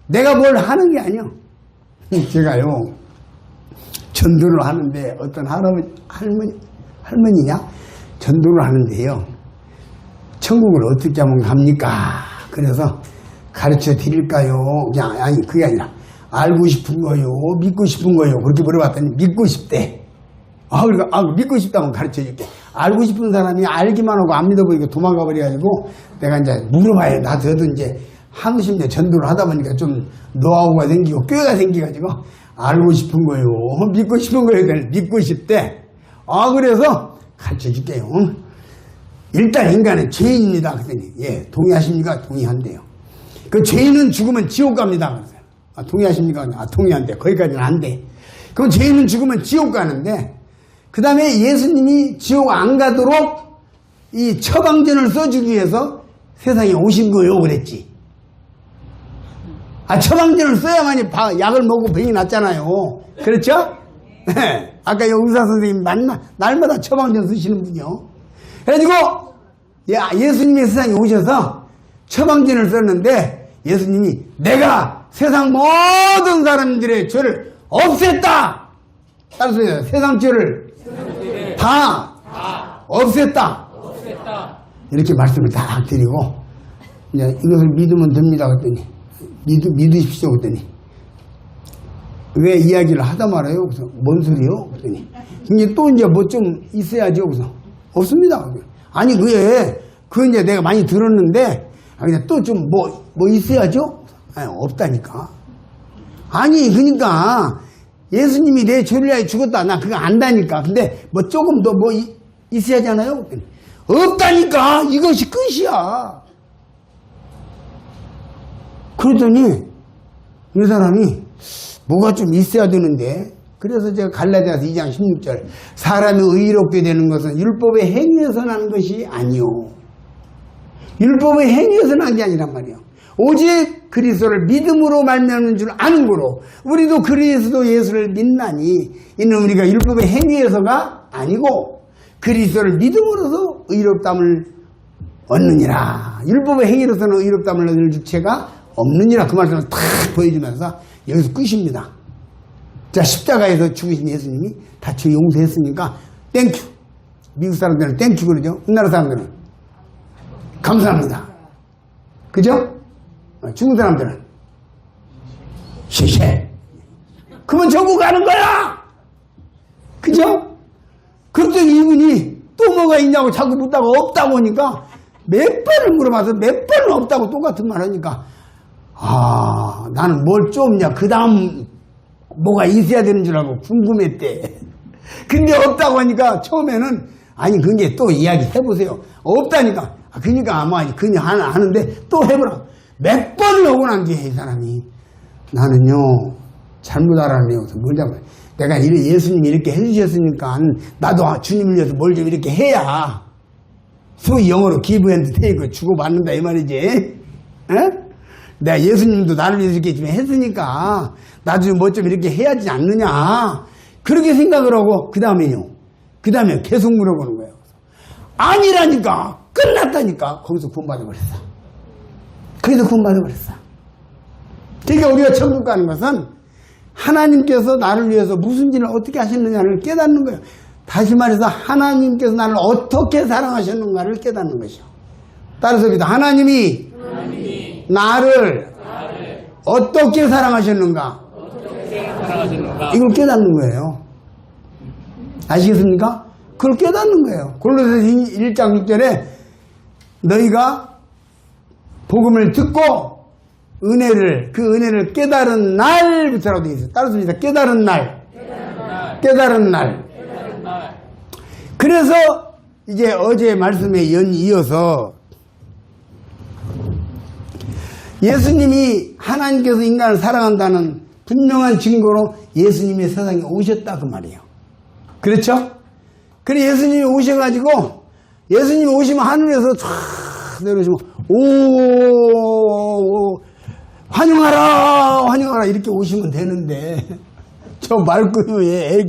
내가 뭘 하는 게 아니야. 제가요, 전도를 하는데, 어떤 할머니냐? 전도를 하는데요, 천국을 어떻게 하면 갑니까? 그래서 가르쳐 드릴까요? 그냥, 아니, 그게 아니라, 알고 싶은 거요? 믿고 싶은 거요? 그렇게 물어봤더니, 믿고 싶대. 그러니까, 믿고 싶다면 가르쳐 줄게. 알고 싶은 사람이 알기만 하고 안 믿어보니까 도망가 버려가지고, 내가 이제 물어봐요. 저도 이제, 한십 년 전도를 하다 보니까 좀 노하우가 생기고, 꾀가 생겨가지고, 알고 싶은 거요? 믿고 싶은 거요? 믿고 싶대. 그래서 가르쳐 줄게요. 일단 인간은 죄인입니다. 그랬더니, 예, 동의하십니까? 동의한대요. 그 죄인은 죽으면 지옥 갑니다. 그래서, 동의하십니까? 동의한대. 거기까지는 안 돼. 그럼 죄인은 죽으면 지옥 가는데, 그 다음에 예수님이 지옥 안 가도록 이 처방전을 써주기 위해서 세상에 오신 거요. 그랬지. 처방전을 써야만이 약을 먹고 병이 낫잖아요. 그렇죠? 네. 아까 의사 선생님 날마다 처방전 쓰시는 분이요. 그래가지고, 예수님이 세상에 오셔서 처방전을 썼는데, 예수님이 내가 세상 모든 사람들의 죄를 없앴다! 따라서 세상 죄를 다 없앴다! 이렇게 말씀을 다 드리고, 이제 이것을 믿으면 됩니다. 그랬더니, 믿으십시오. 그랬더니, 왜 이야기를 하다 말아요? 그래서, 뭔 소리요? 그랬더니, 이제 또 이제 뭐 좀 있어야죠. 그래서, 없습니다. 아니, 그거 이제 내가 많이 들었는데, 그냥 또 좀 뭐 있어야죠? 없다니까. 아니, 그러니까, 예수님이 내 죄를 위하여 죽었다. 나 그거 안다니까. 근데 뭐 조금 더 뭐 있어야 하잖아요? 없다니까! 이것이 끝이야. 그러더니, 이 사람이 뭐가 좀 있어야 되는데, 그래서 제가 갈라디아서 2장 16절, 사람이 의롭게 되는 것은 율법의 행위에서 난 것이 아니오. 율법의 행위에서 난 게 아니란 말이요. 오직 그리스도를 믿음으로 말미암는 줄 아는 거로 우리도 그리스도 예수를 믿나니 이는 우리가 율법의 행위에서가 아니고 그리스도를 믿음으로서 의롭담을 얻느니라. 율법의 행위로서는 의롭담을 얻을 주체가 없느니라. 그 말씀을 탁 보여주면서 여기서 끝입니다. 자, 십자가에서 죽으신 예수님이 다 죄 용서했으니까 땡큐. 미국 사람들은 땡큐 그러죠. 우리나라 사람들은 감사합니다. 그죠? 중국 사람들은 시세. 그러면 전국 가는 거야. 그죠? 그랬더니 이분이 또 뭐가 있냐고 자꾸 묻다가 없다고 하니까 몇 번을 물어봐서 몇 번은 없다고 똑같은 말 하니까 나는 뭘 좁냐. 그 다음 뭐가 있어야 되는 줄 알고 궁금했대. 근데 없다고 하니까 처음에는 아니 그게 또 이야기 해보세요. 없다니까. 그러니까 아마 그냥 하는데 또 해보라. 몇 번을 오고 난 뒤에 이 사람이 나는요 잘못 알았네요. 뭘 잘못. 내가 예수님이 이렇게 해주셨으니까 나도 주님을 위해서 뭘 좀 이렇게 해야 소위 영어로 give and take 주고받는다 이 말이지. 에? 내가 예수님도 나를 위해서 이렇게 좀 했으니까 나도 뭐 좀 이렇게 해야지 않느냐 그렇게 생각을 하고 그 다음에 계속 물어보는 거예요. 아니라니까 끝났다니까. 거기서 구원받아버렸어. 거기서 구원받아버렸어. 그러니까 우리가 천국 가는 것은 하나님께서 나를 위해서 무슨 일을 어떻게 하셨느냐를 깨닫는 거예요. 다시 말해서 하나님께서 나를 어떻게 사랑하셨는가를 깨닫는 것이요. 따라서 하나님이 나를 어떻게 사랑하셨는가 이걸 깨닫는 거예요. 아시겠습니까? 그걸 깨닫는 거예요. 골로새서 1장 6절에 너희가 복음을 듣고 그 은혜를 깨달은 날부터라고 되어 있어요. 따라서 깨달은 날. 그래서 이제 어제 말씀에 이어서 예수님이 하나님께서 인간을 사랑한다는 분명한 증거로 예수님이 세상에 오셨다 그 말이에요. 그렇죠? 그래 예수님이 오셔가지고 예수님이 오시면 하늘에서 쫙 내려오시면 오 환영하라 환영하라 이렇게 오시면 되는데 저 말구유에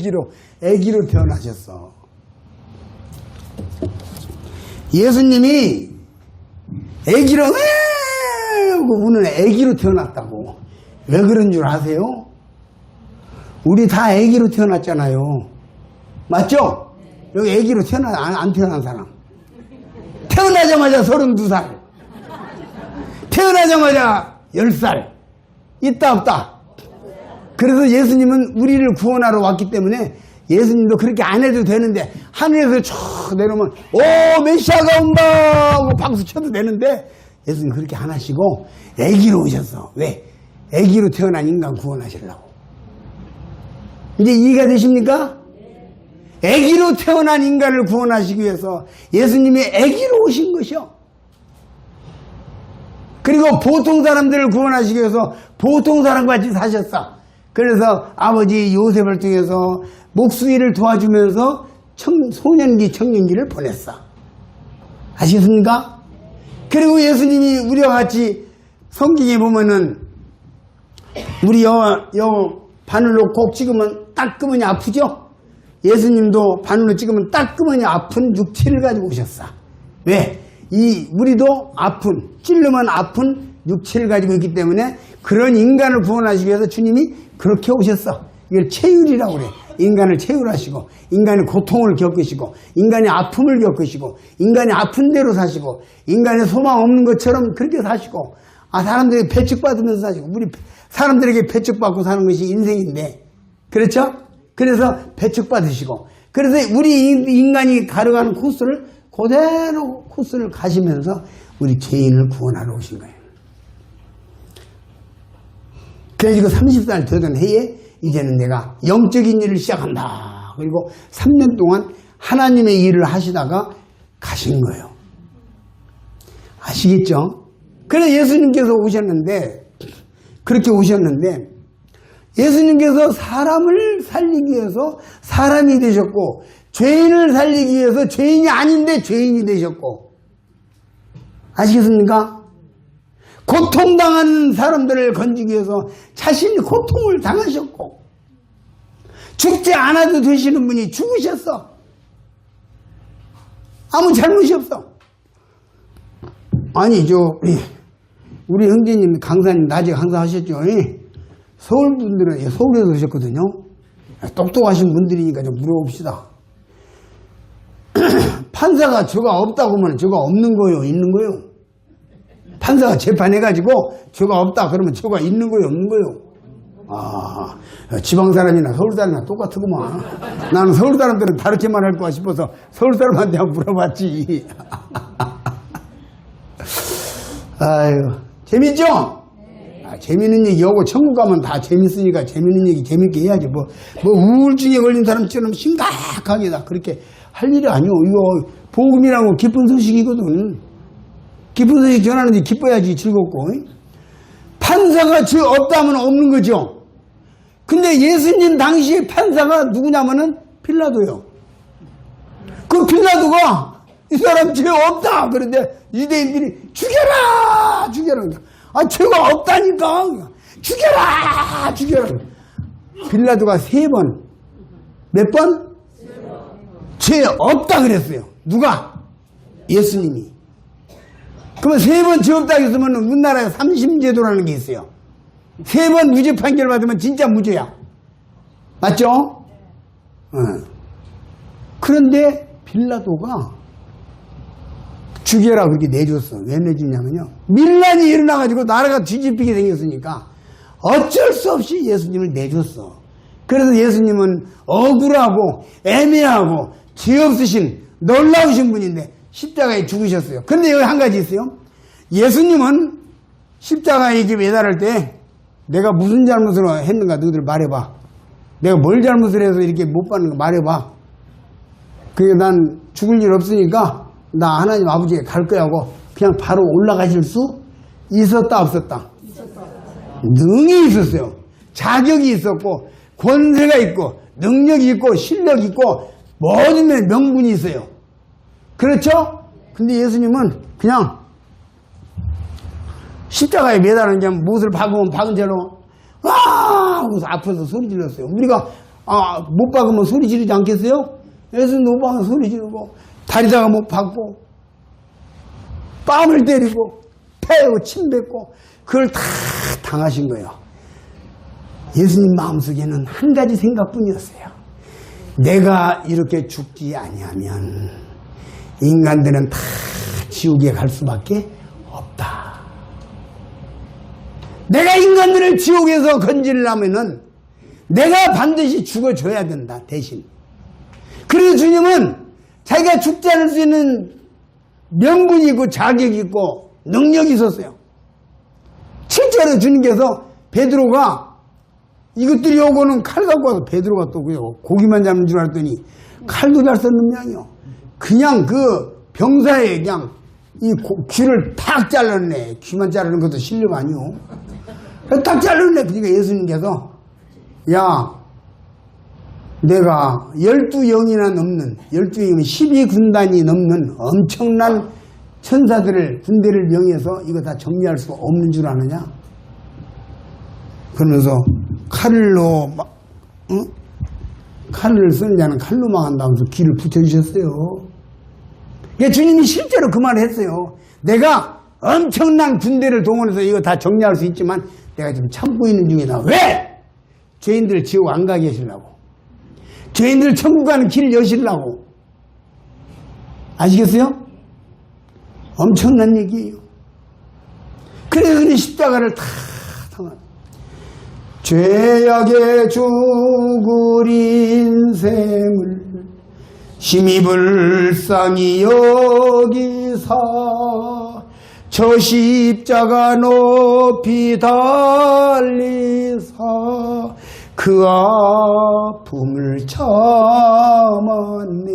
애기로 태어나셨어. 예수님이 애기로 우는 애기로 태어났다고. 왜 그런 줄 아세요? 우리 다 애기로 태어났잖아요. 맞죠? 여기 애기로 안 태어난 사람. 태어나자마자 32살. 태어나자마자 10살. 있다 없다. 그래서 예수님은 우리를 구원하러 왔기 때문에 예수님도 그렇게 안 해도 되는데 하늘에서 쭉 내려오면 오 메시아가 온다 하고 박수 쳐도 되는데 예수님 그렇게 안 하시고 애기로 오셨어. 왜? 애기로 태어난 인간 구원하시려고. 이제 이해가 되십니까? 애기로 태어난 인간을 구원하시기 위해서 예수님이 애기로 오신 것이요. 그리고 보통 사람들을 구원하시기 위해서 보통 사람같이 사셨어. 그래서 아버지 요셉을 통해서 목수일을 도와주면서 소년기 청년기를 보냈어. 아시겠습니까? 그리고 예수님이 우리와 같이 성경에 보면은 우리 바늘로 콕 찍으면 따끔하니 아프죠? 예수님도 바늘로 찍으면 따끔하니 아픈 육체를 가지고 오셨어. 왜? 우리도 찔르면 아픈 육체를 가지고 있기 때문에 그런 인간을 구원하시기 위해서 주님이 그렇게 오셨어. 이걸 체휼이라고 그래. 인간을 체휼하시고, 인간의 고통을 겪으시고, 인간의 아픔을 겪으시고, 인간이 아픈 대로 사시고, 인간의 소망 없는 것처럼 그렇게 사시고, 사람들에게 배척받으면서 사시고, 우리 사람들에게 배척받고 사는 것이 인생인데, 그렇죠? 그래서 배척받으시고, 그래서 우리 인간이 가려가는 코스를 그대로 코스를 가시면서 우리 죄인을 구원하러 오신 거예요. 그래가지고 30살 되던 해에 이제는 내가 영적인 일을 시작한다. 그리고 3년 동안 하나님의 일을 하시다가 가신 거예요. 아시겠죠? 그래서 예수님께서 오셨는데, 그렇게 오셨는데, 예수님께서 사람을 살리기 위해서 사람이 되셨고, 죄인을 살리기 위해서 죄인이 아닌데 죄인이 되셨고, 아시겠습니까? 고통당한 사람들을 건지기 위해서 자신이 고통을 당하셨고, 죽지 않아도 되시는 분이 죽으셨어. 아무 잘못이 없어. 아니, 우리 형제님 강사님 낮에 강사하셨죠? 서울 분들은 서울에서 오셨거든요. 똑똑하신 분들이니까 좀 물어봅시다. 판사가 죄가 없다고 하면 죄가 없는 거요, 있는 거요? 판사가 재판해가지고 죄가 없다 그러면 죄가 있는 거요, 없는 거요? 지방 사람이나 서울 사람이나 똑같구만. 나는 서울 사람들은 다르게 말할 거야 싶어서 서울 사람한테 한번 물어봤지. 아유, 재밌죠? 재밌는 얘기하고 천국 가면 다 재밌으니까 재밌는 얘기 재밌게 해야지. 뭐 우울증에 걸린 사람처럼 심각하게 다 그렇게 할 일이 아니오. 이거 복음이라고 기쁜 소식이거든. 기쁜 소식 전하는데 기뻐야지 즐겁고. 판사가 죄 없다면 없는 거죠. 근데 예수님 당시에 판사가 누구냐면은 빌라도요. 그 빌라도가 이 사람 죄 없다. 그런데 유대인들이 죽여라! 죄가 없다니까! 죽여라! 빌라도가 3번. 몇 번? 죄 없다 그랬어요. 누가? 예수님이. 그러면 3번 죄 없다 했으면 우리나라에 3심제도라는 게 있어요. 3번 무죄 판결 받으면 진짜 무죄야. 맞죠? 그런데 빌라도가 죽여라 그렇게 내줬어. 왜 내주냐면요, 밀란이 일어나가지고 나라가 뒤집히게 생겼으니까 어쩔 수 없이 예수님을 내줬어. 그래서 예수님은 억울하고 애매하고 죄 없으신 놀라우신 분인데 십자가에 죽으셨어요. 그런데 여기 한 가지 있어요. 예수님은 십자가에 이렇게 매달을 때 내가 무슨 잘못을 했는가 너희들 말해봐. 내가 뭘 잘못을 해서 이렇게 못 받는 거 말해봐. 그게 난 죽을 일 없으니까 나 하나님 아버지에 갈 거야 하고 그냥 바로 올라가실 수 있었다 없었다? 능히 있었어요. 자격이 있었고 권세가 있고 능력이 있고 실력이 있고 모든 면에 명분이 있어요. 그렇죠? 근데 예수님은 그냥 십자가에 매달은 그냥 못을 박으면 박은 채로 와 하고서 앞에서 소리 질렀어요. 우리가 못 박으면 소리 지르지 않겠어요? 예수님도 못 박으면 소리 지르고 다리다가 못 박고 뺨을 때리고 패고 침 뱉고 그걸 다 당하신 거예요. 예수님 마음속에는 한 가지 생각뿐이었어요. 내가 이렇게 죽지 아니하면 인간들은 다 지옥에 갈 수밖에 없다. 내가 인간들을 지옥에서 건지려면은 내가 반드시 죽어줘야 된다, 대신. 그래서 주님은 자기가 죽지 않을 수 있는 명분이 있고 자격이 있고 능력이 있었어요. 실제로 주님께서 베드로가 이것들이 오고는 칼 갖고 와서 베드로가 또 고기만 잡는 줄 알았더니 칼도 잘 썼는 모양이요. 그냥 그 병사에 그냥 이 귀를 탁 잘랐네. 귀만 자르는 것도 실력 아니요. 딱 잘랐네. 그러니까 예수님께서 야 내가 12영이나 넘는 12영이면 12군단이 넘는 엄청난 천사들을 군대를 명해서 이거 다 정리할 수 없는 줄 아느냐? 그러면서 칼로 막 칼을 쓰는 자는 칼로 망한다면서 귀를 붙여주셨어요. 그러니까 주님이 실제로 그 말을 했어요. 내가 엄청난 군대를 동원해서 이거 다 정리할 수 있지만 내가 지금 참고 있는 중이다. 왜? 죄인들 지옥 안 가게 하시려고. 죄인들 천국 가는 길을 여시려고. 아시겠어요? 엄청난 얘기예요. 그래서 십자가를 다 당한. 죄악에 죽을 인생을 심히 불쌍히 여기사 저 십자가 높이 달리사 그 아픔을 참았네.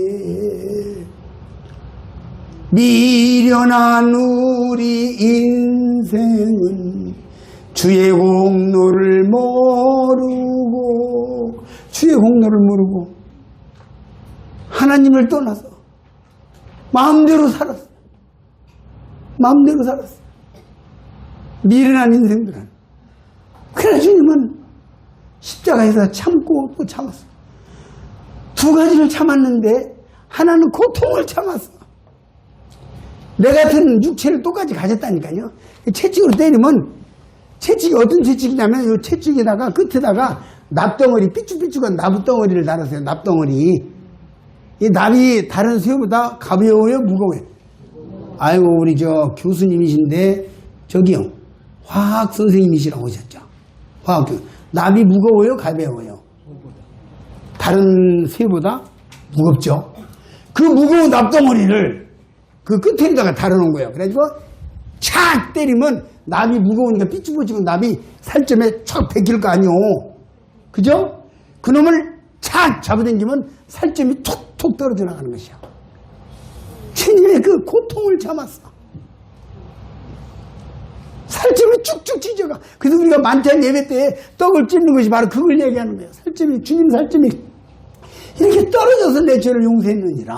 미련한 우리 인생은 주의 공로를 모르고 하나님을 떠나서 마음대로 살았어. 미련한 인생들은. 그러나 주님은 십자가에서 참고 또 참았어. 두 가지를 참았는데 하나는 고통을 참았어. 내 같은 육체를 똑같이 가졌다니까요. 채찍으로 때리면 채찍이 어떤 채찍이냐면 이 채찍에다가 끝에다가 납덩어리 삐쭉삐쭉한 나무덩어리를 달았어요. 납덩어리. 이 납이 다른 새우보다 가벼워요? 무거워요? 아이고 우리 저 교수님이신데 저기요 화학 선생님이시라고 하셨죠. 화학 납이 무거워요? 가벼워요? 다른 새우보다 무겁죠. 그 무거운 납덩어리를 그 끝에다가 달아놓은 거예요. 그래가지고 착 때리면 납이 무거우니까 삐죽삐죽은 납이 살점에 촥 베낄 거 아니오. 그죠? 그놈을 착 잡아당기면 살점이 톡톡 떨어져 나가는 것이야. 주님의 그 고통을 참았어. 살점이 쭉쭉 찢어가. 그래서 우리가 만찬 예배 때 떡을 찝는 것이 바로 그걸 얘기하는 거예요. 살점이, 주님 살점이 이렇게 떨어져서 내 죄를 용서했느니라.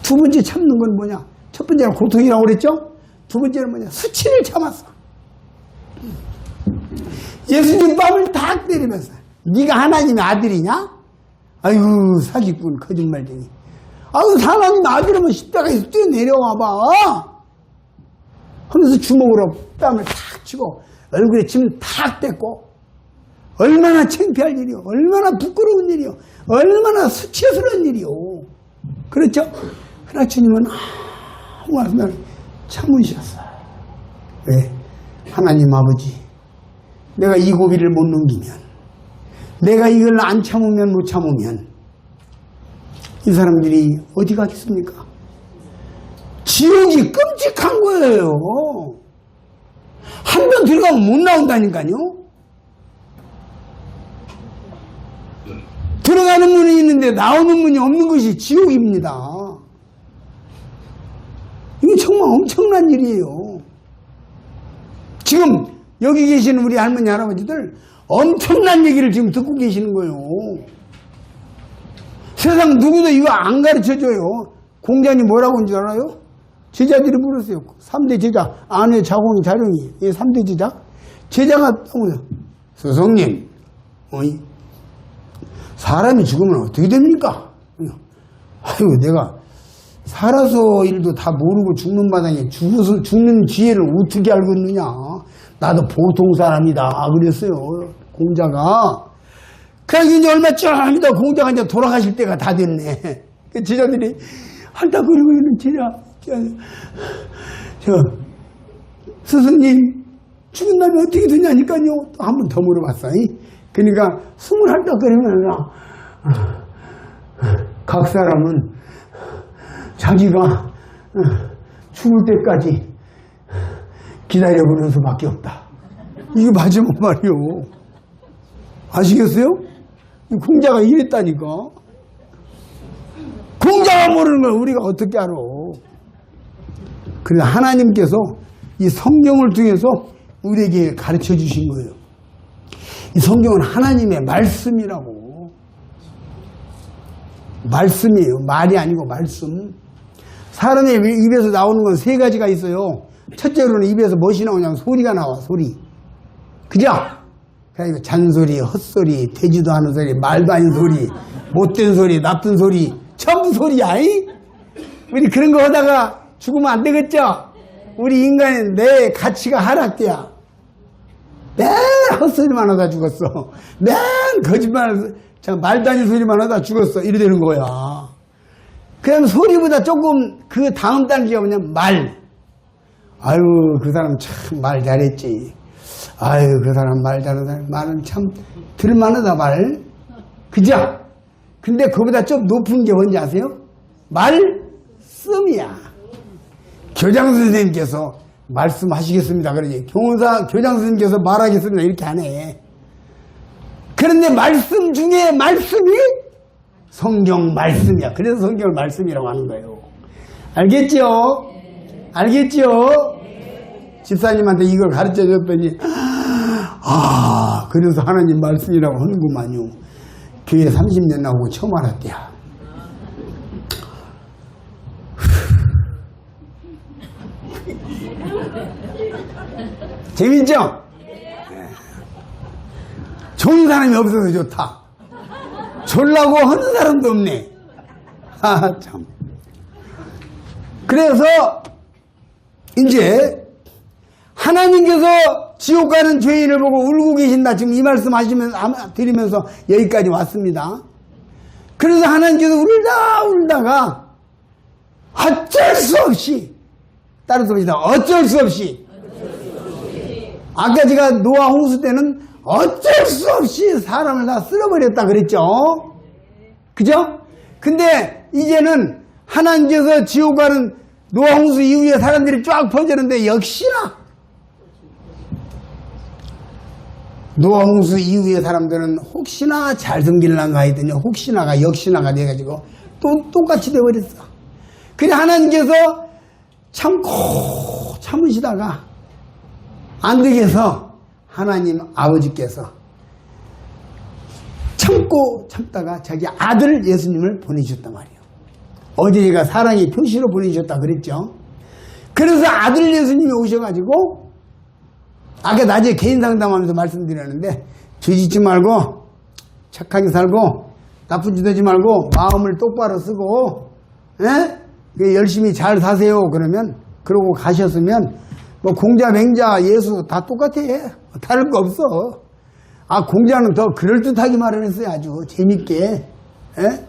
두 번째 참는 건 뭐냐? 첫 번째는 고통이라고 그랬죠? 두 번째는 뭐냐? 수치를 참았어. 예수님 뺨을 다 때리면서 네가 하나님의 아들이냐? 아이고 사기꾼 거짓말쟁이. 아유 하나님의 아들이면 십자가에서 뛰어내려와봐 하면서 주먹으로 뺨을 탁 치고 얼굴에 침 탁 뱉고 얼마나 창피할 일이요. 얼마나 부끄러운 일이요. 얼마나 수치스러운 일이요. 그렇죠? 그러나 주님은 아무 말씀 안 참으셨어요. 왜? 하나님 아버지, 내가 이 고비를 못 넘기면, 내가 이걸 안 참으면 못 참으면 이 사람들이 어디 가겠습니까? 지옥이 끔찍한 거예요. 한 번 들어가면 못 나온다니까요. 들어가는 문이 있는데 나오는 문이 없는 것이 지옥입니다. 이게 정말 엄청난 일이에요. 지금 여기 계시는 우리 할머니 할아버지들 엄청난 얘기를 지금 듣고 계시는 거예요. 세상 누구도 이거 안 가르쳐줘요. 공자님 뭐라고 한 줄 알아요? 제자들이 물었어요. 3대 제자, 안회, 자공이, 자룡이. 3대 제자. 제자가 스승님, 사람이 죽으면 어떻게 됩니까? 아이고, 내가 살아서 일도 다 모르고 죽는 마당에 죽는 지혜를 어떻게 알고 있느냐. 나도 보통 사람이다. 그랬어요. 공자가. 그래서 이제 얼마 좀 있다 공자가 이제 돌아가실 때가 다 됐네. 그 제자들이 한탄거리고 있는 제자, 스승님, 죽은 다음에 어떻게 되냐니까요. 또 한 번 더 물어봤어요. 그러니까 숨을 한탄거리면 각 사람은 자기가 죽을 때까지 기다려보는 수밖에 없다. 이게 마지막 말이요. 아시겠어요? 공자가 이랬다니까. 공자가 모르는 걸 우리가 어떻게 알아. 그래서 하나님께서 이 성경을 통해서 우리에게 가르쳐 주신 거예요. 이 성경은 하나님의 말씀이라고. 말씀이에요. 말이 아니고 말씀. 사람의 입에서 나오는 건 세 가지가 있어요. 첫째로는 입에서 무엇이 나오냐면 소리가 나와. 소리. 그죠? 그러니까 잔소리, 헛소리, 되지도 않은 소리, 말도 아닌 소리, 못된 소리, 나쁜 소리, 전부 소리야. 우리 그런 거 하다가 죽으면 안 되겠죠? 우리 인간은 내 가치가 하락돼야. 맨 헛소리만 하다 죽었어. 맨 거짓말, 말도 아닌 소리만 하다 죽었어. 이래 되는 거야. 그럼 소리보다 조금 그 다음 단계가 뭐냐면 말. 아유, 그 사람 참 말 잘했지. 아유, 그 사람 말 잘하는 사람. 말은 참 들만하다, 말. 그죠? 근데 그보다 좀 높은 게 뭔지 아세요? 말씀이야. 교장 선생님께서 말씀하시겠습니다. 그러지. 교장 선생님께서 말하겠습니다. 이렇게 안 해. 그런데 말씀 중에 말씀이 성경 말씀이야. 그래서 성경을 말씀이라고 하는 거예요. 알겠죠? 알겠죠? 집사님한테 이걸 가르쳐 줬더니 그래서 하나님 말씀이라고 하는구만요. 교회 30년 나오고 처음 알았대야. 재밌죠? 좋은 사람이 없어서 좋다. 졸라고 하는 사람도 없네. 참. 그래서 이제 하나님께서 지옥 가는 죄인을 보고 울고 계신다. 지금 이 말씀 드리면서 여기까지 왔습니다. 그래서 하나님께서 울다가 어쩔 수 없이 따라서 어쩔 수 없이 아까 제가 노아 홍수 때는 어쩔 수 없이 사람을 다 쓸어버렸다 그랬죠. 그죠? 근데 이제는 하나님께서 지옥 가는 노아 홍수 이후에 사람들이 쫙 퍼지는데 역시나 노아 홍수 이후의 사람들은 혹시나 잘 섬길란가 했더니 혹시나가 역시나가 돼가지고 또 똑같이 돼버렸어. 그래 하나님께서 참으시다가 안 되겠어. 하나님 아버지께서 참다가 자기 아들 예수님을 보내주셨단 말이에요. 어제 제가 사랑의 표시로 보내주셨다 그랬죠. 그래서 아들 예수님이 오셔가지고 아까 낮에 개인 상담하면서 말씀드렸는데 죄 짓지 말고 착하게 살고 나쁜 짓 하지 말고 마음을 똑바로 쓰고 열심히 잘 사세요. 그러고 가셨으면 뭐 공자 맹자 예수 다 똑같아. 다를 거 없어. 공자는 더 그럴듯하게 말을 했어요. 아주 재밌게.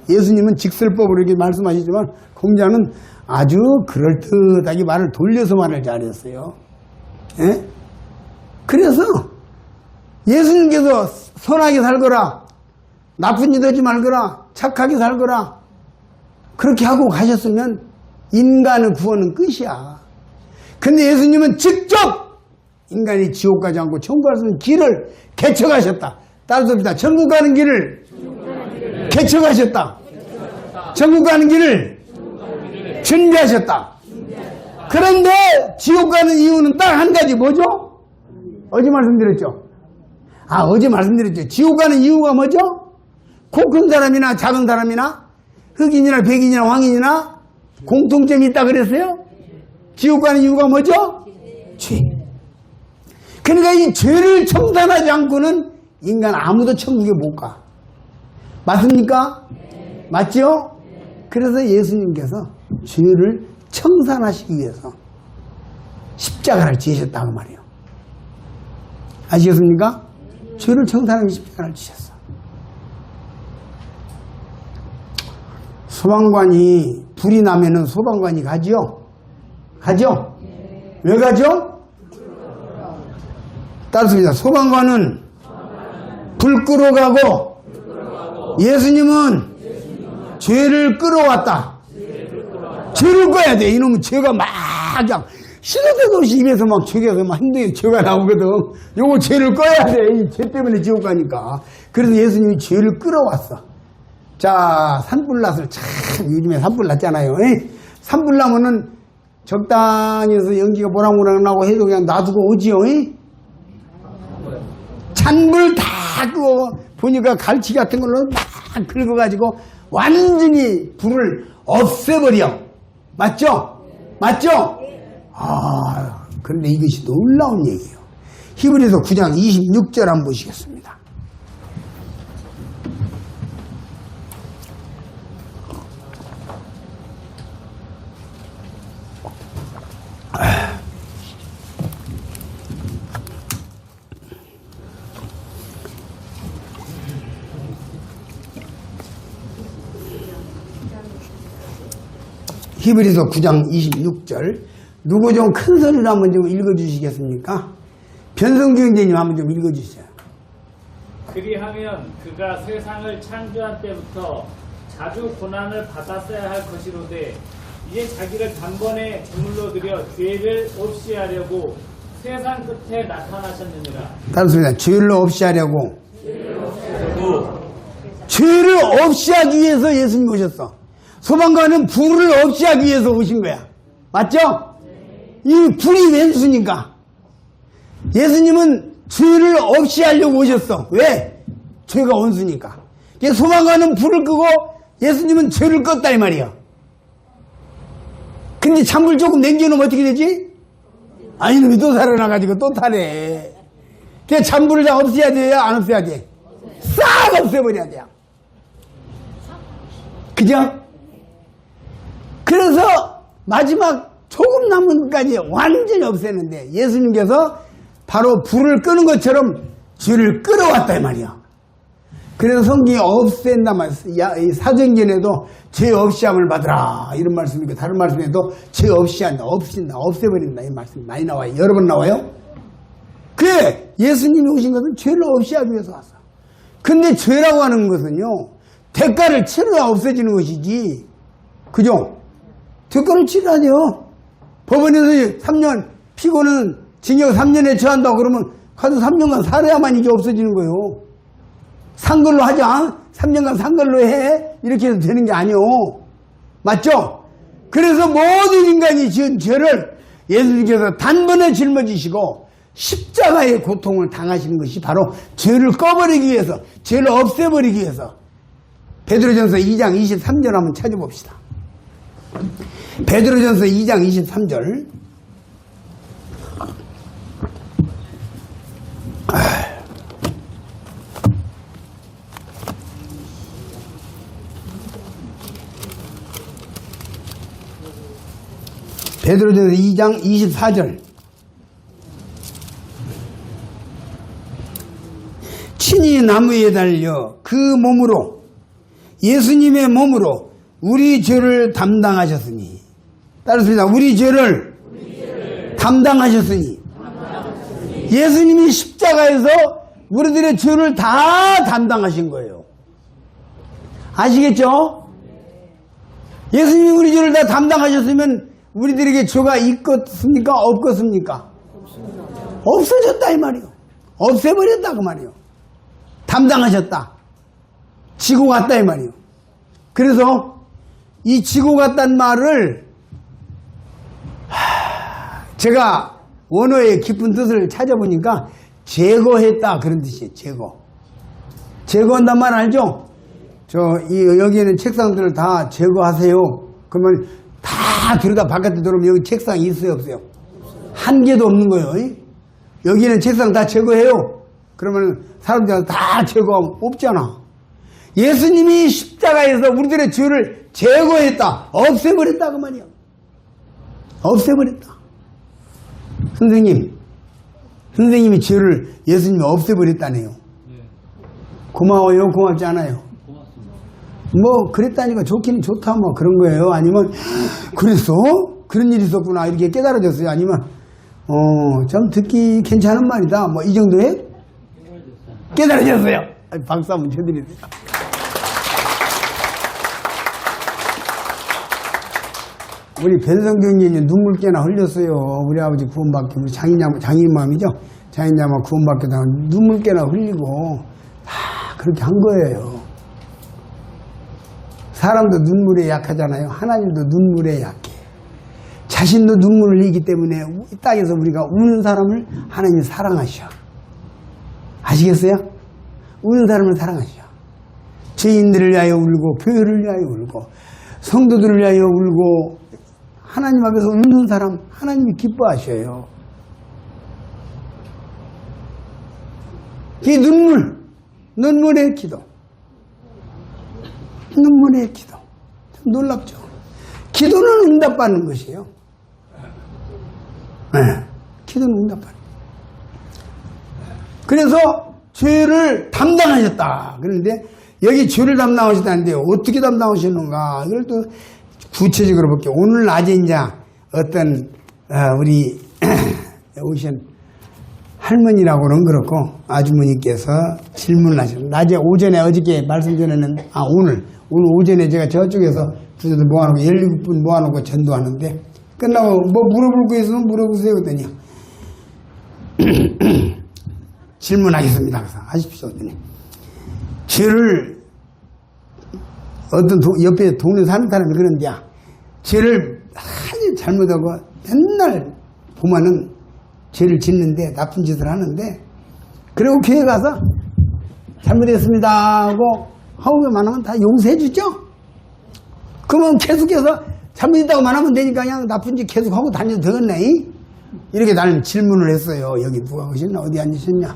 예수님은 직설법으로 이렇게 말씀하시지만 공자는 아주 그럴듯하게 말을 돌려서 말을 잘했어요. 그래서 예수님께서 선하게 살거라, 나쁜 짓 하지 말거라, 착하게 살거라 그렇게 하고 가셨으면 인간의 구원은 끝이야. 근데 예수님은 직접 인간이 지옥 가지 않고 천국 갈 수 있는 길을 개척하셨다. 따라서 봅시다. 천국 가는 길을 개척하셨다. 천국 가는 길을 준비하셨다. 그런데 지옥 가는 이유는 딱 한 가지 뭐죠? 어제 말씀드렸죠. 어제 말씀드렸죠. 지옥 가는 이유가 뭐죠? 코 큰 사람이나 작은 사람이나 흑인이나 백인이나 황인이나 공통점이 있다 그랬어요? 지옥 가는 이유가 뭐죠? 죄. 그러니까 이 죄를 청산하지 않고는 인간 아무도 천국에 못 가. 맞습니까? 맞죠? 그래서 예수님께서 죄를 청산하시기 위해서 십자가를 지으셨다고 말이에요. 아시겠습니까? 죄를 청산하기 위해 십자가를 지셨어. 소방관이 불이 나면은 소방관이 가죠? 가죠? 왜 가죠? 따르습니다. 소방관은 불 끄러 가고 예수님은 죄를 끌어왔다. 죄를 꺼야 돼. 이놈은 죄가 막 그냥 시도 때도 없이 입에서 막 죄가 막 힘들게 죄가 나오거든. 요거 죄를 꺼야 돼. 이 죄 때문에 지옥 가니까. 그래서 예수님이 죄를 끌어왔어. 자, 산불났을 참 요즘에 산불 났잖아요. 산불 나면은 적당히 해서 연기가 모락모락 나고 해도 그냥 놔두고 오지요. 찬불 다 끄고 보니까 갈치 같은 걸로 막 긁어가지고 완전히 불을 없애버려. 맞죠? 맞죠? 그런데 이것이 놀라운 얘기예요. 히브리서 9장 26절 한번 보시겠습니다. 히브리서 9장 26절. 누구 좀 큰 소리로 한번 좀 읽어주시겠습니까? 변성경제님 한번 좀 읽어주세요. 그리하면 그가 세상을 창조한 때부터 자주 고난을 받았어야 할 것이로되 이제 자기를 단번에 제물로 드려 죄를 없이 하려고 세상 끝에 나타나셨느니라. 그렇습니다. 죄를 없이 하려고. 죄를 없이 하기 위해서 예수님 오셨어. 소방관은 불을 없이 하기 위해서 오신 거야. 맞죠? 이 불이 왼수니까. 예수님은 죄를 없이 하려고 오셨어. 왜? 죄가 원수니까. 소방관은 불을 끄고 예수님은 죄를 껐다 이 말이야. 근데 찬불 조금 남겨놓으면 어떻게 되지? 이놈이 또 살아나가지고 또 타래. 그래서 찬불을 다 없애야 돼요? 안 없애야 돼? 싹 없애버려야 돼요. 그죠? 그래서 마지막 조금 남은 것까지 완전히 없애는데 예수님께서 바로 불을 끄는 것처럼 죄를 끌어왔다 이 말이야. 그래서 성경이 없앤다 말이야. 사도행전에도 죄 없이 함을 받으라 이런 말씀이고 다른 말씀에도 죄 없이 한다, 없앤다, 없애버린다 이 말씀이 많이 나와요. 여러 번 나와요. 그래 예수님이 오신 것은 죄를 없이 하기 위해서 왔어. 근데 죄라고 하는 것은요 대가를 치러야 없어지는 것이지. 그죠? 대가를 치러야 돼요. 법원에서 3년 피고는 징역 3년에 처한다 그러면 가서 3년간 살아야만 이게 없어지는 거예요. 산 걸로 하자. 3년간 산 걸로 해. 이렇게 해서 되는 게 아니요. 맞죠? 그래서 모든 인간이 지은 죄를 예수님께서 단번에 짊어지시고 십자가의 고통을 당하시는 것이 바로 죄를 꺼버리기 위해서, 죄를 없애버리기 위해서. 베드로전서 2장 23절 한번 찾아봅시다. 베드로전서 2장 23절. 베드로전서 2장 24절. 친히 나무에 달려 그 몸으로 예수님의 몸으로 우리 죄를 담당하셨으니 따르습니다. 우리 죄를 담당하셨으니 예수님이 십자가에서 우리들의 죄를 다 담당하신 거예요. 아시겠죠? 예수님이 우리 죄를 다 담당하셨으면 우리들에게 죄가 있겠습니까? 없겠습니까? 없어졌다 이 말이요. 없애버렸다 그 말이요. 담당하셨다. 지고 갔다 이 말이요. 그래서 이 지고 갔다는 말을 제가 원어의 깊은 뜻을 찾아보니까 제거했다 그런 뜻이에요. 제거한단 말 알죠? 여기에는 책상들을 다 제거하세요. 그러면 다 들어가 바깥에 들어오면 여기 책상이 있어요 없어요? 한 개도 없는 거예요. 여기는 책상 다 제거해요. 그러면 사람들 다 제거하면 없잖아. 예수님이 십자가에서 우리들의 죄를 제거했다. 없애버렸다 그 말이야. 없애버렸다. 선생님이 죄를 예수님이 없애버렸다네요. 고마워요? 고맙지 않아요? 뭐 그랬다니까 좋기는 좋다 뭐 그런 거예요. 아니면 그랬어? 그런 일이 있었구나 이렇게 깨달아졌어요. 아니면 좀 듣기 괜찮은 말이다 뭐 이 정도에 깨달아졌어요. 박수 한번 쳐드리세요. 우리 변성경님이 눈물깨나 흘렸어요. 우리 아버지 구원받기, 우리 장인 마음이죠. 장인자마 구원받기다 눈물깨나 흘리고 다 그렇게 한 거예요. 사람도 눈물에 약하잖아요. 하나님도 눈물에 약해. 자신도 눈물을 흘리기 때문에 이 땅에서 우리가 우는 사람을 하나님이 사랑하셔. 아시겠어요? 우는 사람을 사랑하셔. 죄인들을 위하여 울고 교회를 위하여 울고 성도들을 위하여 울고 하나님 앞에서 우는 사람 하나님이 기뻐하셔요. 이 눈물의 기도. 눈물의 기도. 참 놀랍죠? 기도는 응답받는 것이에요. 네, 기도는 응답받는 것이에요. 그래서 죄를 담당하셨다. 그런데 여기 죄를 담당하셨다는데 어떻게 담당하셨는가? 이걸 또 구체적으로 볼게요. 오늘 낮에 이제 어떤 우리 오신 할머니라고는 그렇고 아주머니께서 질문을 하셨어요. 낮에 오전에 어저께 말씀 전했는데 오늘 오전에 제가 저쪽에서 주저들 모아놓고 17분 모아놓고 전도하는데 끝나고 뭐 물어볼 거 있으면 물어보세요 그랬더니 질문하겠습니다. 그래서 하십시오 그랬더니 죄를 어떤 옆에 동네 사는 사람이 그런데 죄를 아주 잘못하고 맨날 보면은 죄를 짓는데 나쁜 짓을 하는데 그리고 교회 가서 잘못했습니다 하고 하고만 하면 다 용서해 주죠. 그러면 계속해서 잘못했다고 말하면 되니까 그냥 나쁜 짓 계속 하고 다녀도 되겠네. 이렇게 나는 질문을 했어요. 여기 누가 오셨나 어디 앉으셨냐.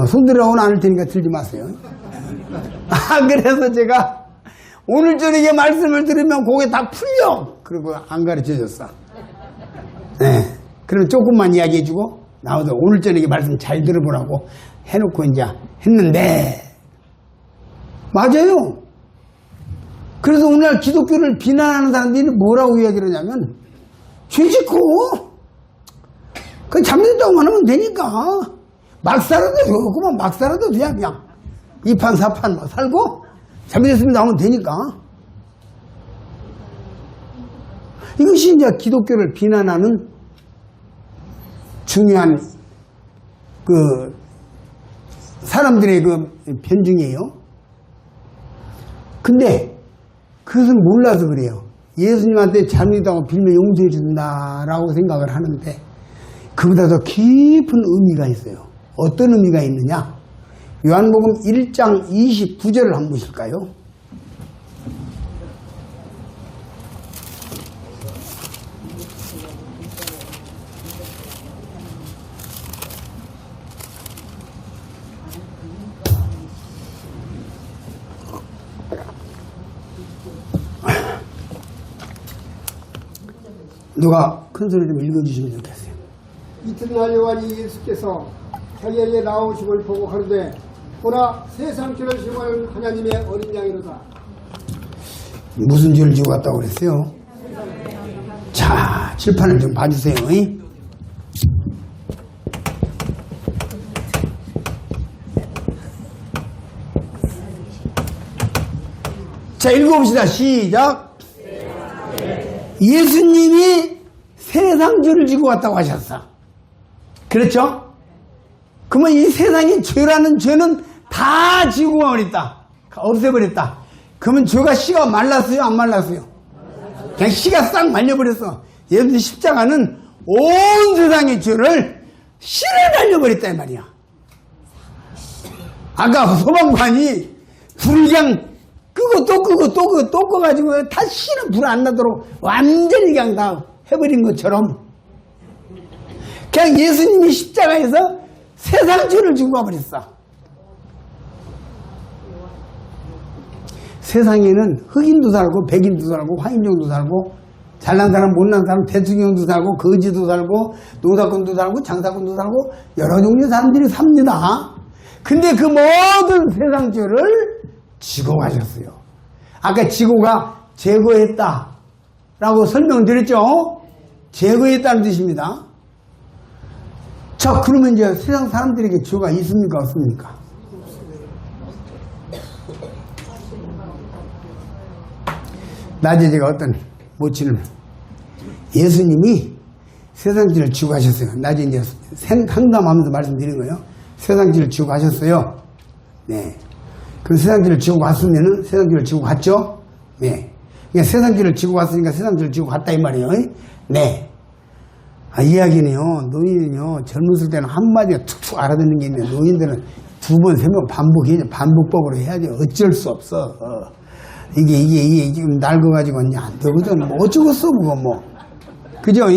손 들어오는 않을 테니까 들지 마세요. 그래서 제가 오늘 저녁에 말씀을 들으면 그게 다 풀려. 그리고 안 가르쳐 줬어. 네. 그러면 조금만 이야기해주고 나오다 오늘 저녁에 말씀 잘 들어보라고 해놓고 이제 했는데 맞아요. 그래서 오늘날 기독교를 비난하는 사람들이 뭐라고 이야기를 하냐면 죄 짓고 그 잘못했다고 하면 되니까 막 살아도 되고 그만 막 살아도 돼 그냥 2판 4판 막 살고 잘못했습니다 하면 되니까 이것이 이제 기독교를 비난하는 중요한 그 사람들의 그 변증이에요. 근데 그것은 몰라서 그래요. 예수님한테 잘못했다고 빌면 용서해 준다라고 생각을 하는데 그보다 더 깊은 의미가 있어요. 어떤 의미가 있느냐? 요한복음 1장 29절을 한번 보실까요? 누가 큰 소리 좀 읽어주시면 좋겠어요. 이튿날 요한이 예수께서 자기에게 나오심을 보고 가로되 보라 세상 죄를 지고 하나님의 어린 양이로다. 무슨 죄를 지고 갔다고 그랬어요? 자, 칠판을 좀 봐주세요. 자, 읽어봅시다. 시작. 예수님이 세상 죄를 지고 왔다고 하셨어. 그렇죠? 그러면 이 세상의 죄라는 죄는 다 지고 버렸다. 없애버렸다. 그러면 죄가 씨가 말랐어요? 안 말랐어요? 그냥 씨가 싹 말려버렸어. 예수님 십자가는 온 세상의 죄를 씨를 날려버렸다 이 말이야. 아까 소방관이 불을 그냥 끄고 또 끄고 또 끄고 또 꺼가지고 다시는 불 안 나도록 완전히 그냥 다 해버린 것처럼 그냥 예수님이 십자가에서 세상 죄를 지고 가버렸어. 세상에는 흑인도 살고 백인도 살고 화인종도 살고 잘난 사람 못난 사람 대통령도 살고 거지도 살고 노사꾼도 살고 장사꾼도 살고 여러 종류의 사람들이 삽니다. 근데 그 모든 세상 죄를 지고 가셨어요. 아까 지고가 제거했다 라고 설명드렸죠. 제거했다는 뜻입니다. 자, 그러면 이제 세상 사람들에게 죄가 있습니까 없습니까? 낮에 제가 어떤 모친을 예수님이 세상 죄를 지고 가셨어요. 낮에 이제 상담하면서 말씀드린 거예요. 세상 죄를 지고 가셨어요. 네. 그 세상 죄를 지고 갔으면은 세상 죄를 지고 갔죠. 네. 그러니까 세상 죄를 지고 갔으니까 세상 죄를 지고 갔다 이 말이에요. 네. 아, 이야기는요, 노인은요, 젊었을 때는 한마디가 툭툭 알아듣는 게 있는데, 노인들은 두 번, 세 번 반복법으로 해야 돼요. 어쩔 수 없어. 이게 지금 낡아가지고 이제 안 되거든. 뭐 어쩌겠어, 그거 뭐. 그죠?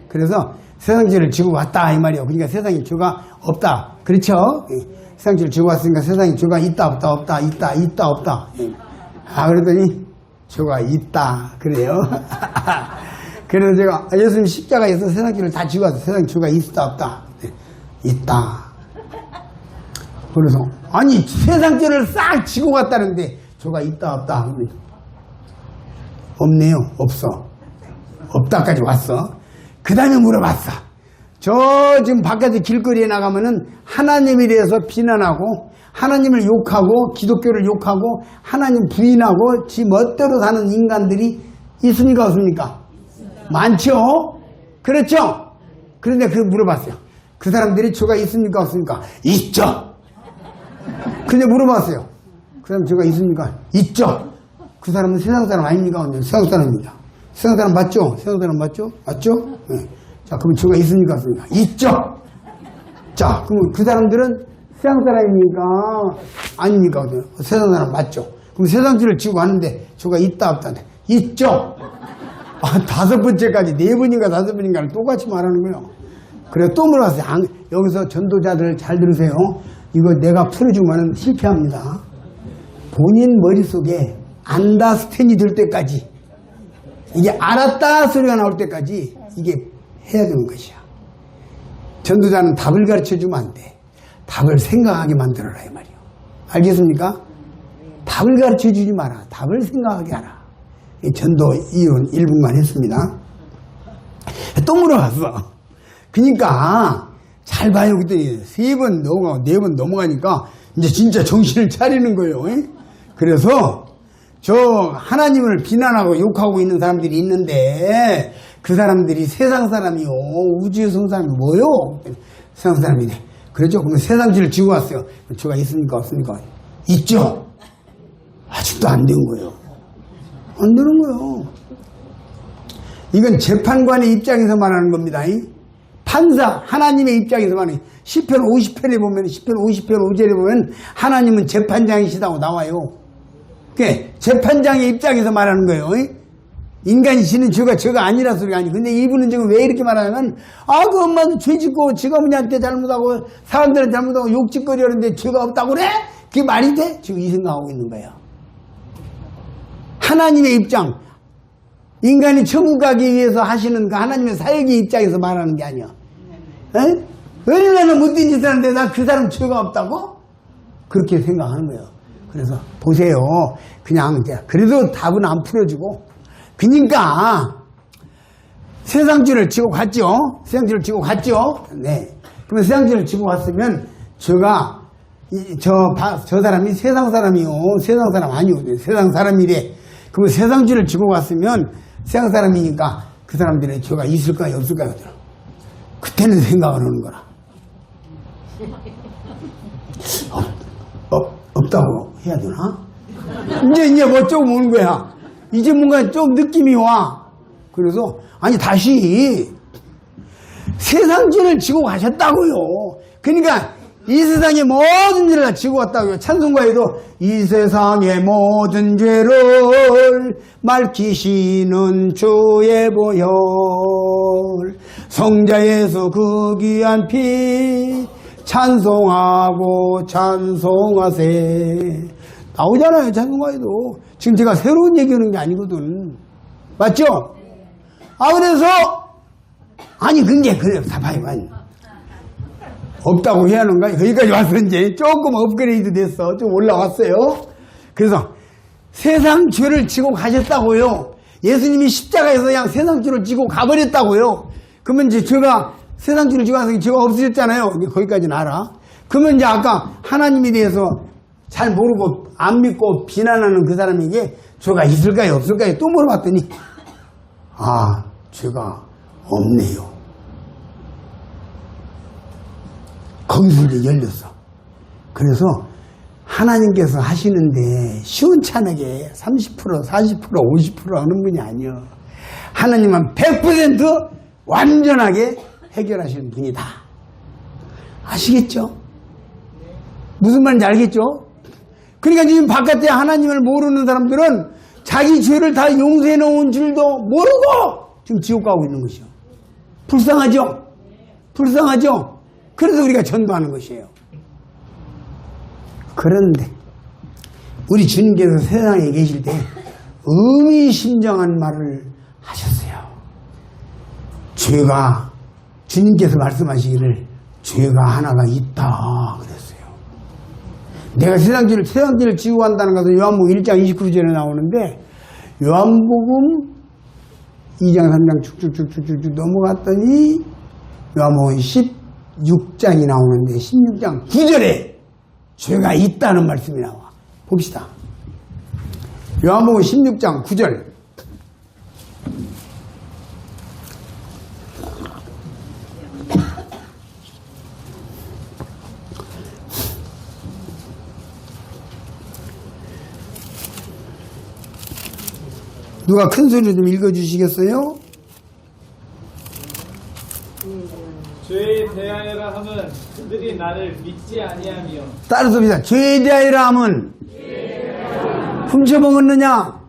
그래서 세상 죄를 지고 갔다, 이 말이에요. 그러니까 세상에 죄가 없다. 그렇죠? 세상 죄를 지고 갔으니까 세상에 죄가 있다, 없다. 아, 그러더니 죄가 있다. 그래요. 그래서 제가 예수님 십자가에서 세상 죄를 다 지고 와서 세상에 죄가 있다, 없다. 있다. 그래서 아니 세상 죄를 싹 지고 갔다는데 죄가 있다, 없다. 없네요. 없어. 없다까지 왔어. 그 다음에 물어봤어. 저 지금 바깥에 길거리에 나가면은 하나님에 대해서 비난하고 하나님을 욕하고 기독교를 욕하고 하나님 부인하고 지 멋대로 사는 인간들이 있습니까 없습니까? 많죠? 그렇죠? 그런데 그 물어봤어요. 그 사람들이 죄가 있습니까 없습니까? 있죠. 근데 물어봤어요. 그 사람 죄가 있습니까? 있죠. 그 사람은 세상 사람 아닙니까? 세상 사람입니다. 세상 사람 맞죠? 세상 사람 맞죠? 맞죠? 네. 자, 그럼 죄가 있습니까 없습니까? 있죠. 자, 그럼 그 사람들은 세상 사람입니까? 아닙니까? 세상 사람 맞죠? 그럼 세상 죄를 지고 가는데 죄가 있다 없다? 있죠. 아, 5번째까지 4번인가 5번인가를 똑같이 말하는 거예요. 그래 또 물어봤어요. 여기서 전도자들 잘 들으세요. 이거 내가 풀어주면 실패합니다. 본인 머릿속에 안다스탠이 될 때까지 이게 알았다 소리가 나올 때까지 이게 해야 되는 것이야. 전도자는 답을 가르쳐주면 안 돼. 답을 생각하게 만들어라 이 말이요. 알겠습니까? 답을 가르쳐주지 마라. 답을 생각하게 하라. 전도 이론 1분만 했습니다. 또 물어봤어. 그러니까 잘 봐요. 그랬더니 3번 넘어가고 4번 넘어가니까 이제 진짜 정신을 차리는 거예요. 그래서 저 하나님을 비난하고 욕하고 있는 사람들이 있는데 그 사람들이 세상 사람이요. 우주의 성 사람이 뭐요? 세상 사람이네. 그렇죠? 그럼 세상 죄를 지고 왔어요. 죄가 있습니까? 없습니까? 있죠? 아직도 안 된 거예요. 안 되는 거예요. 이건 재판관의 입장에서 말하는 겁니다. 판사, 하나님의 입장에서 말하는 10편 50편에 보면, 10편 50편 5절에 보면 하나님은 재판장이시다고 나와요. 그게 재판장의 입장에서 말하는 거예요. 인간이 지는 죄가 아니라 소리가 아니고. 근데 이분은 지금 왜 이렇게 말하냐면, 그 엄마도 죄 짓고, 지가 어머니한테 잘못하고, 사람들은 잘못하고 욕짓거리 하는데 죄가 없다고 그래? 그게 말이 돼? 지금 이 생각하고 있는 거예요. 하나님의 입장, 인간이 천국 가기 위해서 하시는 그 하나님의 사역의 입장에서 말하는 게 아니야. 얼마나 못된 짓을 하는데 나 그 사람 죄가 없다고? 그렇게 생각하는 거예요. 그래서 보세요. 그냥 이제 그래도 답은 안 풀어주고, 그러니까 세상 죄를 지고 갔죠. 세상 죄를 지고 갔죠. 네. 그러면 세상 죄를 지고 갔으면 제가 저 사람이 세상 사람이요. 세상 사람 아니요. 세상 사람이래. 그러면 세상 죄를 지고 갔으면 세상 사람이니까 그 사람들의 죄가 있을까요, 없을까요? 그때는 생각을 하는 거라. 없다고 해야 되나? 이제 뭐 조금 오는 거야. 이제 뭔가 좀 느낌이 와. 그래서 아니 다시 세상 죄를 지고 가셨다고요. 그러니까 이 세상의 모든 죄를 다 지고 왔다고요. 찬송가에도 이 세상의 모든 죄를 밝히시는 주의 보혈 성자 예수 그 귀한 피 찬송하고 찬송하세 나오잖아요. 찬송가에도. 지금 제가 새로운 얘기하는 게 아니거든. 맞죠? 그래서 아니 그게 그래요. 다 봐요. 없다고 해야 하는가? 여기까지 와서 이제 조금 업그레이드 됐어. 좀 올라왔어요. 그래서 세상 죄를 지고 가셨다고요. 예수님이 십자가에서 그냥 세상 죄를 지고 가버렸다고요. 그러면 이제 죄가 세상 죄를 지고 가서 죄가 없어졌잖아요. 거기까지는 알아. 그러면 이제 아까 하나님에 대해서 잘 모르고 안 믿고 비난하는 그 사람에게 죄가 있을까요? 없을까요? 또 물어봤더니 죄가 없네요. 거기서 이제 열렸어. 그래서 하나님께서 하시는데 시원찮게 30%, 40%, 50% 하는 분이 아니요. 하나님은 100% 완전하게 해결하시는 분이다. 아시겠죠? 무슨 말인지 알겠죠? 그러니까 지금 바깥에 하나님을 모르는 사람들은 자기 죄를 다 용서해 놓은 줄도 모르고 지금 지옥 가고 있는 것이요. 불쌍하죠? 불쌍하죠? 그래서 우리가 전도하는 것이에요. 그런데 우리 주님께서 세상에 계실 때 의미심장한 말을 하셨어요. 죄가 주님께서 말씀하시기를 죄가 하나가 있다 그랬어요. 내가 세상죄를 지고 간다는 것은 요한복음 1장 29절에 나오는데 요한복음 2장 3장 쭉쭉쭉쭉 넘어갔더니 요한복음 16장이 나오는데 16장 9절에 죄가 있다는 말씀이 나와. 봅시다. 요한복음 16장 9절. 누가 큰 소리로 좀 읽어주시겠어요? 죄에 대하여라 함은 그들이 나를 믿지 아니하며. 따라서 봅시다. 죄에 대하여라 함은 훔쳐먹었느냐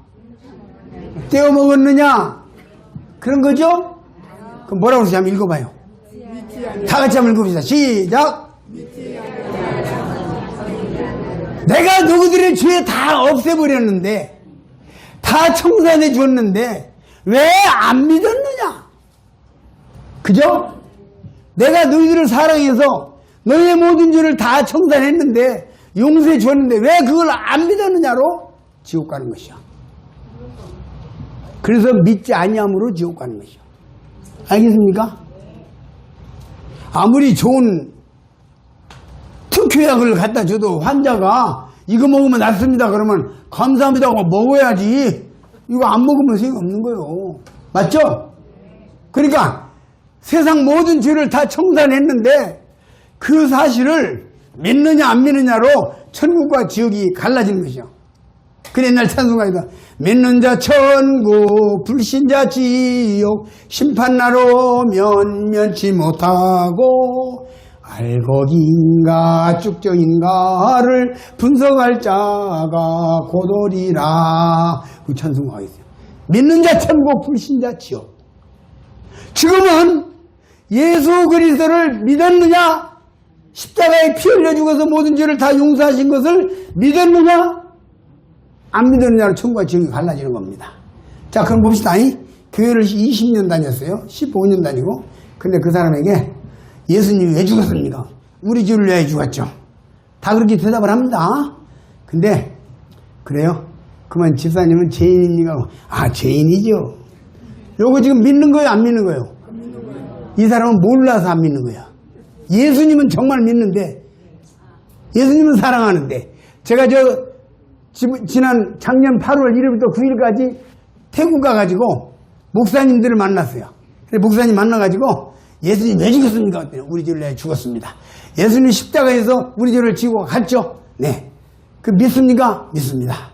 떼어먹었느냐 그런 거죠? 그럼 뭐라고 해서 한번 읽어봐요. 다 같이 한번 읽어봅시다. 시작. 내가 누구들의 죄 다 없애버렸는데 다 청산해 줬는데 왜 안 믿었느냐? 그죠? 내가 너희들을 사랑해서 너희의 모든 죄를 다 청산했는데 용서해 줬는데 왜 그걸 안 믿었느냐로 지옥 가는 것이야. 그래서 믿지 아니함으로 지옥 가는 것이야. 알겠습니까? 아무리 좋은 특효약을 갖다 줘도 환자가 이거 먹으면 낫습니다 그러면 감사합니다 하고 먹어야지. 이거 안 먹으면 소용없는 거예요. 맞죠? 그러니까 세상 모든 죄를 다 청산했는데 그 사실을 믿느냐 안 믿느냐로 천국과 지옥이 갈라지는 것이요. 그래 옛날 찬송가에도 믿는 자 천국 불신자 지옥 심판나로 면면치 못하고 알곡인가 쭉정인가를 분석할 자가 고도리라. 그 찬송가가 있어요. 믿는 자 천국 불신자 지옥. 지금은 예수 그리스도를 믿었느냐? 십자가에 피 흘려 죽어서 모든 죄를 다 용서하신 것을 믿었느냐? 안 믿었느냐로 천국과 지옥이 갈라지는 겁니다. 자, 그럼 봅시다. 교회를 20년 다녔어요. 15년 다니고. 근데 그 사람에게 예수님이 왜 죽었습니까? 우리 죄를 위하여 죽었죠. 다 그렇게 대답을 합니다. 근데 그래요? 그러면 집사님은 죄인입니까? 죄인이죠. 요거 지금 믿는 거예요? 안 믿는 거예요? 이 사람은 몰라서 안 믿는 거야. 예수님은 정말 믿는데 예수님은 사랑하는데 제가 지난 작년 8월 1일부터 9일까지 태국 가가지고 목사님들을 만났어요. 그래서 목사님 만나가지고 예수님 왜 죽었습니까? 그랬더니 우리 죄를 위하여 죽었습니다. 예수님 십자가에서 우리 죄를 지고 갔죠? 네. 그 믿습니까? 믿습니다.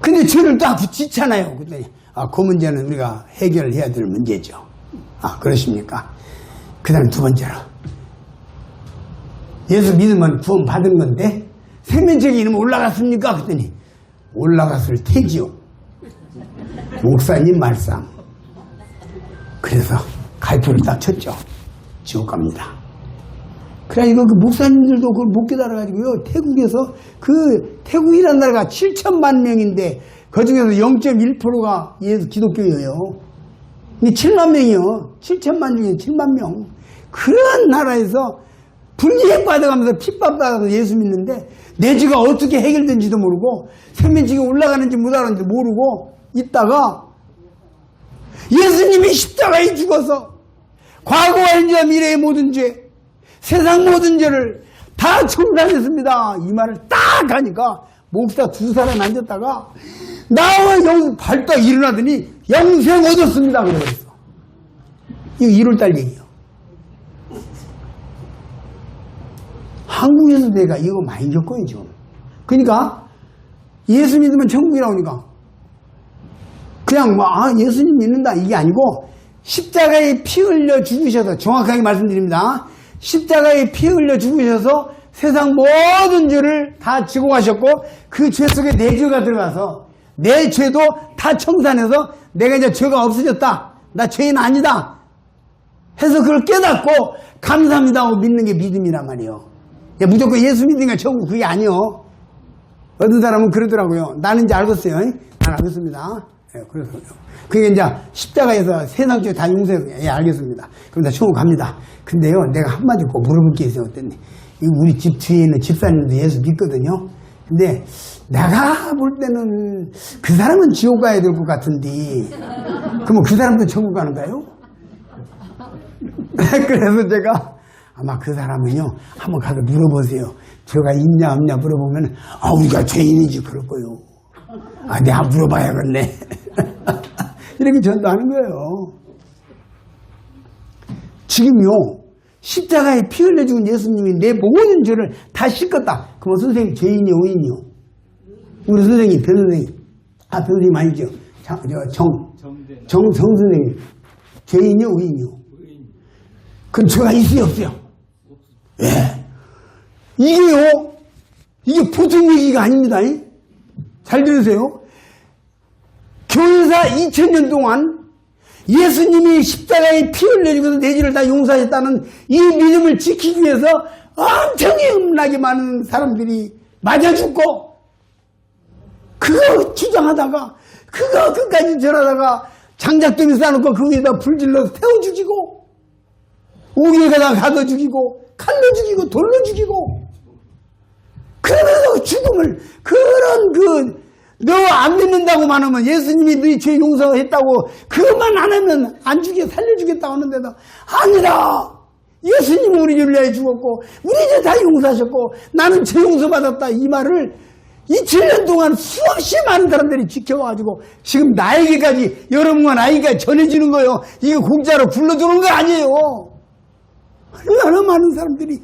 근데 죄를 딱 짓잖아요. 그랬더니 그 문제는 우리가 해결해야 될 문제죠. 그러십니까? 그 다음 두 번째로 예수 믿으면 구원 받은 건데 생명책에 이름 올라갔습니까? 그랬더니 올라갔을 테지요. 목사님 말씀. 그래서 갈표를 딱 쳤죠. 지옥 갑니다. 그래, 이거 그 목사님들도 그걸 못 깨달아가지고요. 태국에서 태국이라는 나라가 7천만 명인데 그 중에서 0.1%가 예수 기독교예요. 근데 7만 명이요. 7천만 중에 7만 명. 그런 나라에서 불이익 받아가면서 핍박받아서 예수 믿는데 내 죄가 어떻게 해결된지도 모르고 생명책에 올라가는지 못 하는지 모르고 있다가 예수님이 십자가에 죽어서 과거와 현재와 미래의 모든 죄, 세상 모든 죄를 다 청산했습니다. 이 말을 딱 하니까 목사 두 사람 앉았다가 나와 발딱 일어나더니 영생 얻었습니다. 그랬어. 이거 1월달 얘기예요. 한국에서 내가 이거 많이 겪어요, 지금. 그러니까 예수 믿으면 천국이 나오니까 그냥 예수님 믿는다 이게 아니고 십자가에 피 흘려 죽으셔서, 정확하게 말씀드립니다. 십자가에 피 흘려 죽으셔서 세상 모든 죄를 다 지고 가셨고 그 죄 속에 내 죄가 들어가서 내 죄도 다 청산해서 내가 이제 죄가 없어졌다, 나 죄인 아니다 해서 그걸 깨닫고 감사합니다 하고 믿는 게 믿음이란 말이에요. 무조건 예수 믿으니까 천국, 그게 아니요. 어떤 사람은 그러더라고요. 나는 이제 알겠어요. 난 알겠습니다. 그래서 그게 이제 십자가에서 세상 죄 다 용서해서 알겠습니다. 그럼 나 천국 갑니다. 근데요, 내가 한마디 꼭 물어볼 게 있어요. 어땠니? 우리 집 뒤에 있는 집사님도 예수 믿거든요. 근데 내가 볼 때는 그 사람은 지옥 가야 될 것 같은데 그러면 그 사람도 천국 가는가요? 그래서 제가 아마 그 사람은요, 한번 가서 물어보세요. 죄가 있냐 없냐 물어보면 우리가 죄인인지 그럴 거요. 내가 물어봐야겠네. 이렇게 전도하는 거예요. 지금요, 십자가에 피 흘려 죽은 예수님이 내 모든 죄를 다 씻었다. 그러면 선생님 죄인이요, 의인이요? 우리 선생님, 변 선생님. 변 선생님 아니죠? 정 선생님. 죄인이요, 의인이요? 그럼 죄가 있어요, 없어요? 예. 이게요, 이게 보통 얘기가 아닙니다. 잘 들으세요. 교회사 2000년 동안 예수님이 십자가에 피 흘려주고서 내 죄를 다 용서했다는 이 믿음을 지키기 위해서 엄청나게 많은 사람들이 맞아 죽고, 그거 주장하다가, 그거 끝까지 절하다가 장작더미 쌓아놓고 그 위에다 불 질러서 태워 죽이고, 오기에다가 가둬 죽이고, 칼로 죽이고, 돌로 죽이고, 그러면서 죽음을, 너 안 믿는다고만 하면 예수님이 너희 죄 용서했다고 그것만 안 하면 안 죽여 살려주겠다고 하는데도 아니라 예수님은 우리 죄를 위하여 죽었고 우리 죄 다 용서하셨고 나는 죄 용서받았다, 이 말을 2000년 동안 수없이 많은 사람들이 지켜와가지고 지금 나에게까지, 여러분과 나에게까지 전해지는 거예요. 이거 공짜로 불러주는 거 아니에요. 얼마나 많은 사람들이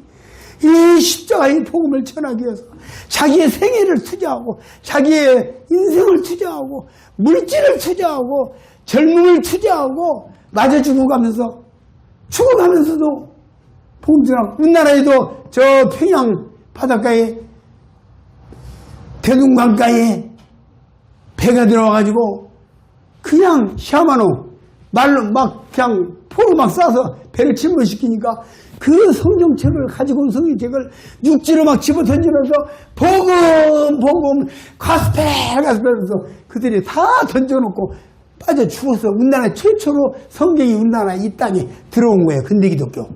이 십자가의 복음을 전하기 위해서 자기의 생애를 투자하고 자기의 인생을 투자하고 물질을 투자하고 젊음을 투자하고 맞아 죽어가면서도 복음 전하고, 우리나라에도 저 평양 바닷가에 대동강가에 배가 들어와가지고 그냥 샤마노 말로 막 그냥 포로 막 쏴서 배를 침몰시키니까 그 성경책을 가지고 온 성경책을 육지로 막 집어 던지면서 복음 가스펠 하면서 그들이 다 던져놓고 빠져 죽었어. 우리나라 최초로 성경이 우리나라 이 땅에 들어온 거예요. 근대 기독교.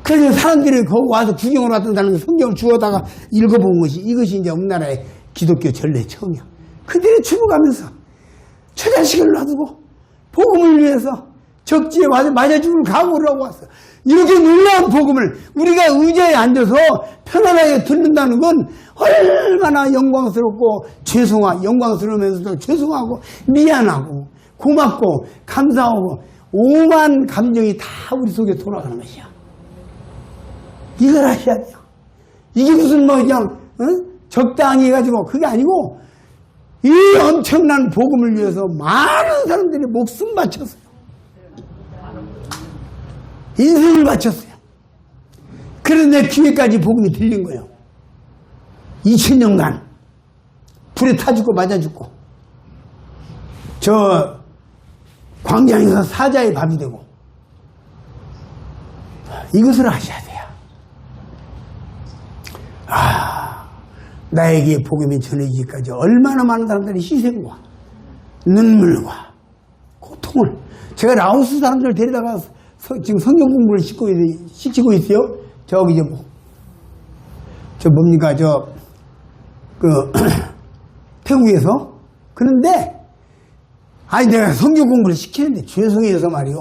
그래서 사람들이 거기 와서 구경을 왔던 사람들 성경을 주워다가 읽어본 것이, 이것이 이제 우리나라의 기독교 전례 처음이야. 그들이 죽어가면서 처자식을 놔두고 복음을 위해서 적지에 맞아 죽을 각오를 하고 왔어. 이렇게 놀라운 복음을 우리가 의자에 앉아서 편안하게 듣는다는 건 얼마나 영광스럽고 영광스러우면서도 죄송하고 미안하고 고맙고 감사하고 오만 감정이 다 우리 속에 돌아가는 것이야. 이걸 하셔야 돼요. 이게 무슨 그냥 적당히 해가지고 그게 아니고 이 엄청난 복음을 위해서 많은 사람들이 목숨 바쳤어요. 인생을 바쳤어요. 그래서 내 귀에까지 복음이 들린 거예요. 2000년간 불에 타 죽고 맞아 죽고 저 광장에서 사자의 밥이 되고 이것을 하셔야 돼요. 나에게 복음이 전해지기까지 얼마나 많은 사람들이 희생과 눈물과 고통을. 제가 라오스 사람들 데리다가 지금 성경 공부를 시키고 있어요. 저기 저 뭡니까 태국에서. 그런데 아니 내가 성경 공부를 시키는데 죄송해서 말이요.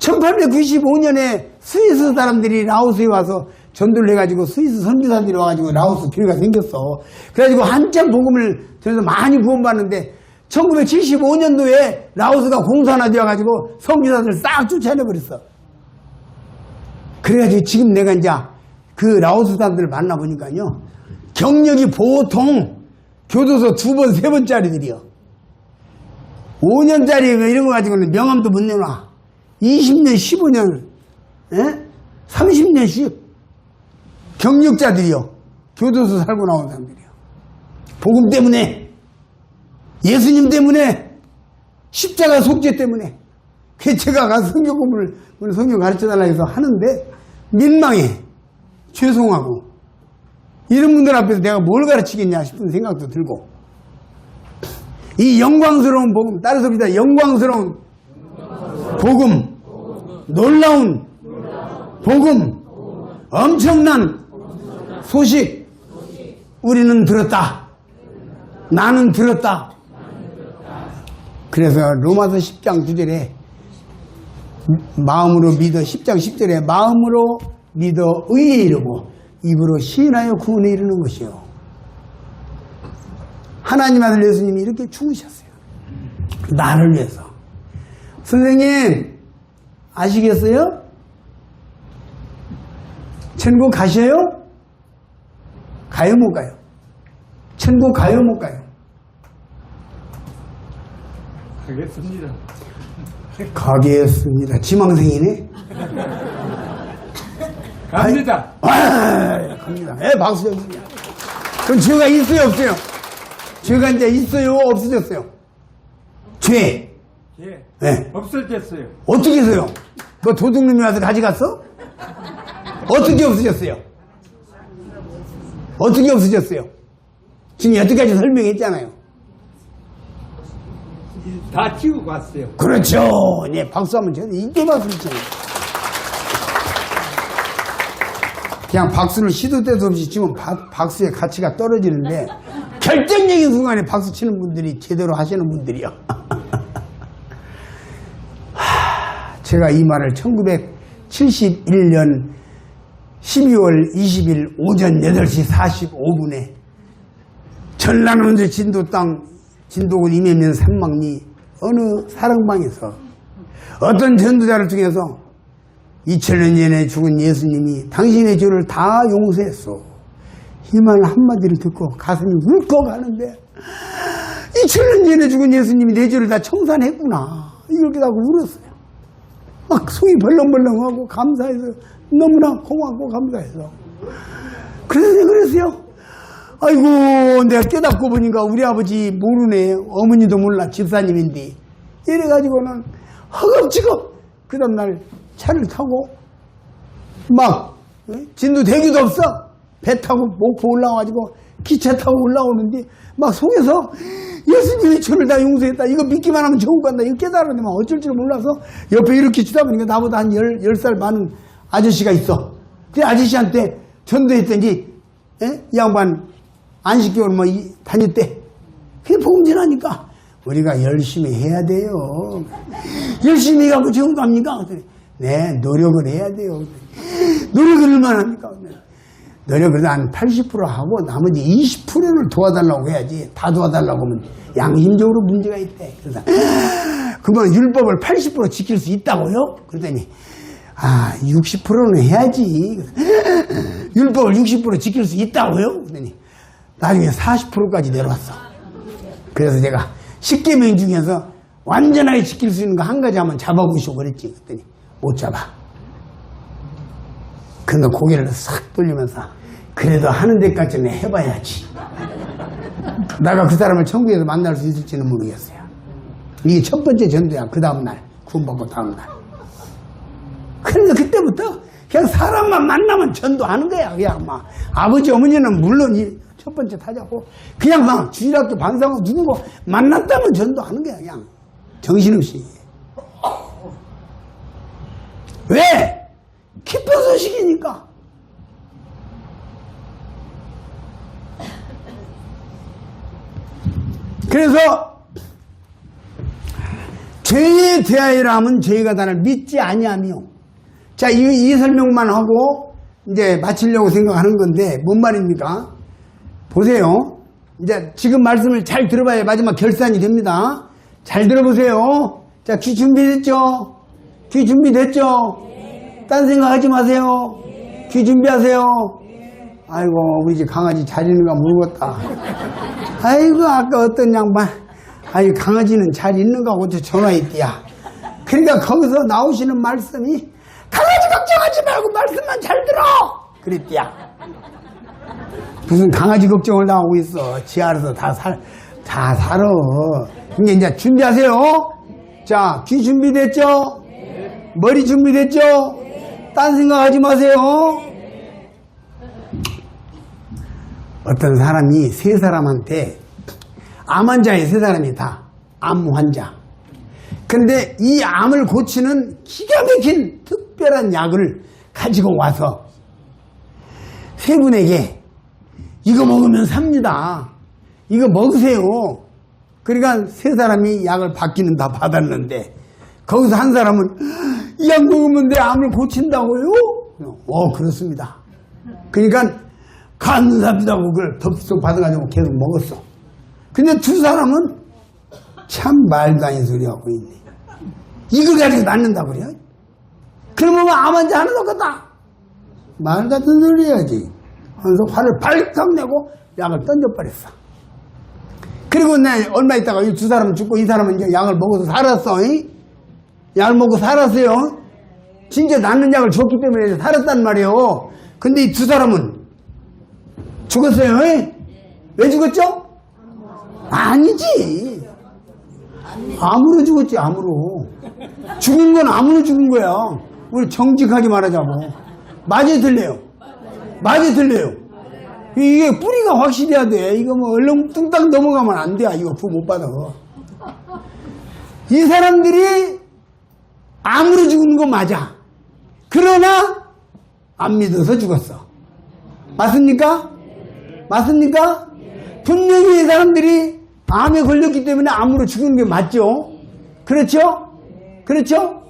1895년에 스위스 사람들이 라오스에 와서 전도를 해가지고 스위스 선교사들이 와가지고 라오스 교회가 생겼어. 그래가지고 한참 복음을 전해서 많이 구원받는데 1975년도에 라오스가 공산화되어가지고 선교사들을 싹 쫓아내버렸어. 그래가지고 지금 내가 이제 그 라오스 사람들을 만나보니까요. 경력이 보통 교도소 2번, 3번짜리들이요. 5년짜리 이런 거 가지고는 명함도 못 내놔. 20년, 15년, 30년씩 경력자들이요. 교도소 살고 나온 사람들이요. 복음 때문에, 예수님 때문에, 십자가 속죄 때문에. 제가 가서 성경 공부를, 오늘 성경 가르쳐달라 해서 하는데, 민망해. 죄송하고. 이런 분들 앞에서 내가 뭘 가르치겠냐 싶은 생각도 들고. 이 영광스러운 복음, 따라서 봅니다. 영광스러운 복음, 놀라운 복음, 엄청난 소식, 우리는 들었다. 나는 들었다. 그래서 로마서 10장 9절에 마음으로 믿어, 10장 10절에 마음으로 믿어 의에 이르고 입으로 시인하여 구원에 이르는 것이요. 하나님 아들 예수님이 이렇게 죽으셨어요. 나를 위해서. 선생님 아시겠어요? 천국 가셔요? 가요 못 가요? 천국 가요 못 가요? 가겠습니다. 가겠습니다. 지망생이네. 갑니다. 갑니다. 박수 쳤습니다. 그럼 죄가 있어요 없어요? 죄가 이제 있어요 없어졌어요? 죄. 예. 네. 없어졌어요. 어떻게 해서요? 뭐 도둑놈이 와서 가져갔어? 어떻게 없어졌어요? 어떻게 없어졌어요? 지금 여태까지 설명했잖아요. 다 튀고 갔어요. 그렇죠. 네, 박수 한번 쳐요. 이게 박수 치잖아요. 그냥 박수를 시도 때도 없이 치면 박수의 가치가 떨어지는데 결정적인 순간에 박수 치는 분들이 제대로 하시는 분들이요. 제가 이 말을 1971년 12월 20일 오전 8시 45분에 전라남도 진도 땅 진도군 임해면 산막리 어느 사랑방에서 어떤 전도자를 통해서 2000년 전에 죽은 예수님이 당신의 죄를 다 용서했어. 이 말 한마디를 듣고 가슴이 울컥하는데 2000년 전에 죽은 예수님이 내 죄를 다 청산했구나. 이렇게 하고 울었어요. 막 속이 벌렁벌렁하고 감사해서 너무나 고맙고 감사해서. 그랬어요. 아이고 내가 깨닫고 보니까 우리 아버지 모르네. 어머니도 몰라. 집사님인데. 이래가지고는 허겁지겁 그 다음날 차를 타고 막 진도 대기도 없어. 배 타고 목포 올라와가지고 기차 타고 올라오는데 막 속에서 예수님이 저를 다 용서했다. 이거 믿기만 하면 천국 간다. 이거 깨달았는데 막 어쩔 줄 몰라서 옆에 이렇게 쳐다보니까 나보다 한 10살 많은 아저씨가 있어. 그 아저씨한테 전도했더니 이 양반 안식교를 뭐 다녔대. 그게 복음 전하니까 우리가 열심히 해야 돼요. 열심히 해갖고 천국 갑니까? 그랬더니 네, 노력을 해야 돼요. 노력을 얼마나 합니까? 노력을 한 80% 하고 나머지 20%를 도와달라고 해야지. 다 도와달라고 하면 양심적으로 문제가 있대. 그래서 그러면 율법을 80% 지킬 수 있다고요? 그랬더니 60%는 해야지. 율법을 60% 지킬 수 있다고요? 그랬더니 나중에 40%까지 내려왔어. 그래서 제가 10계명 중에서 완전하게 지킬 수 있는 거 한 가지 한번 잡아보시오 그랬지. 그랬더니 못 잡아. 근데 고개를 싹 돌리면서 그래도 하는 데까지는 해봐야지. 내가 그 사람을 천국에서 만날 수 있을지는 모르겠어요. 이게 첫 번째 전도야. 그 다음날 구원받고 다음날. 그래서 그때부터 그냥 사람만 만나면 전도하는 거야. 그냥 막 아버지 어머니는 물론 이 첫 번째 타자고 그냥 막 주일학교 반상하고 누구고 만났다면 전도하는 거야. 그냥 정신없이. 왜? 기쁜 소식이니까. 그래서 죄에 대하여라 하면 죄가 다를 믿지 아니하며. 자, 이 설명만 하고 이제 마치려고 생각하는 건데 뭔 말입니까? 보세요. 이제 지금 말씀을 잘 들어봐야 마지막 결산이 됩니다. 잘 들어보세요. 자, 귀 준비됐죠? 귀 준비됐죠? 딴 생각하지 마세요. 귀 준비하세요. 아이고, 우리 집 강아지 잘 있는가 모르겠다. 아이고, 아까 어떤 양반, 아이, 강아지는 잘 있는가 하고 전화했디야. 그러니까 거기서 나오시는 말씀이 강아지 걱정하지 말고 말씀만 잘 들어! 그랬디야. 무슨 강아지 걱정을 다 하고 있어. 지 알아서 다 살아. 그러니까 이제 준비하세요. 자, 귀 준비됐죠? 머리 준비됐죠? 딴 생각하지 마세요. 어떤 사람이 세 사람한테 암 환자에 세 사람이 다 암 환자. 근데 이 암을 고치는 기가 막힌 특별한 약을 가지고 와서 세 분에게 이거 먹으면 삽니다. 이거 먹으세요. 그러니까 세 사람이 약을 받기는 다 받았는데 거기서 한 사람은 이 약 먹으면 내 암을 고친다고요? 그렇습니다. 그러니까 감사합니다고 그걸 덥석 받아가지고 계속 먹었어. 근데 두 사람은 참 말도 아닌 소리 하고 있네. 이걸 가지고 낫는다 그래요? 그러면 암 환자 하나도 없겠다. 말 같은 소리 해야지. 그래서 화를 발칵 내고 약을 던져버렸어. 그리고 얼마 있다가 이 두 사람은 죽고 이 사람은 이제 약을 먹어서 살았어. 약을 먹고 살았어요. 진짜 낫는 약을 줬기 때문에 살았단 말이에요. 근데 이 두 사람은 죽었어요. 왜 죽었죠? 아니지. 암으로 죽었지, 암으로. 죽은 건 암으로 죽은 거야. 우리 정직하게 말하자고. 맞아요, 틀려요? 맞아요, 틀려요? 이게 뿌리가 확실해야 돼. 이거 뭐 얼렁 뚱땅 넘어가면 안 돼. 이거 부 못 받아. 이 사람들이 암으로 죽은 거 맞아. 그러나 안 믿어서 죽었어. 맞습니까? 맞습니까? 분명히 이 사람들이 암에 걸렸기 때문에 암으로 죽은 게 맞죠? 그렇죠? 그렇죠?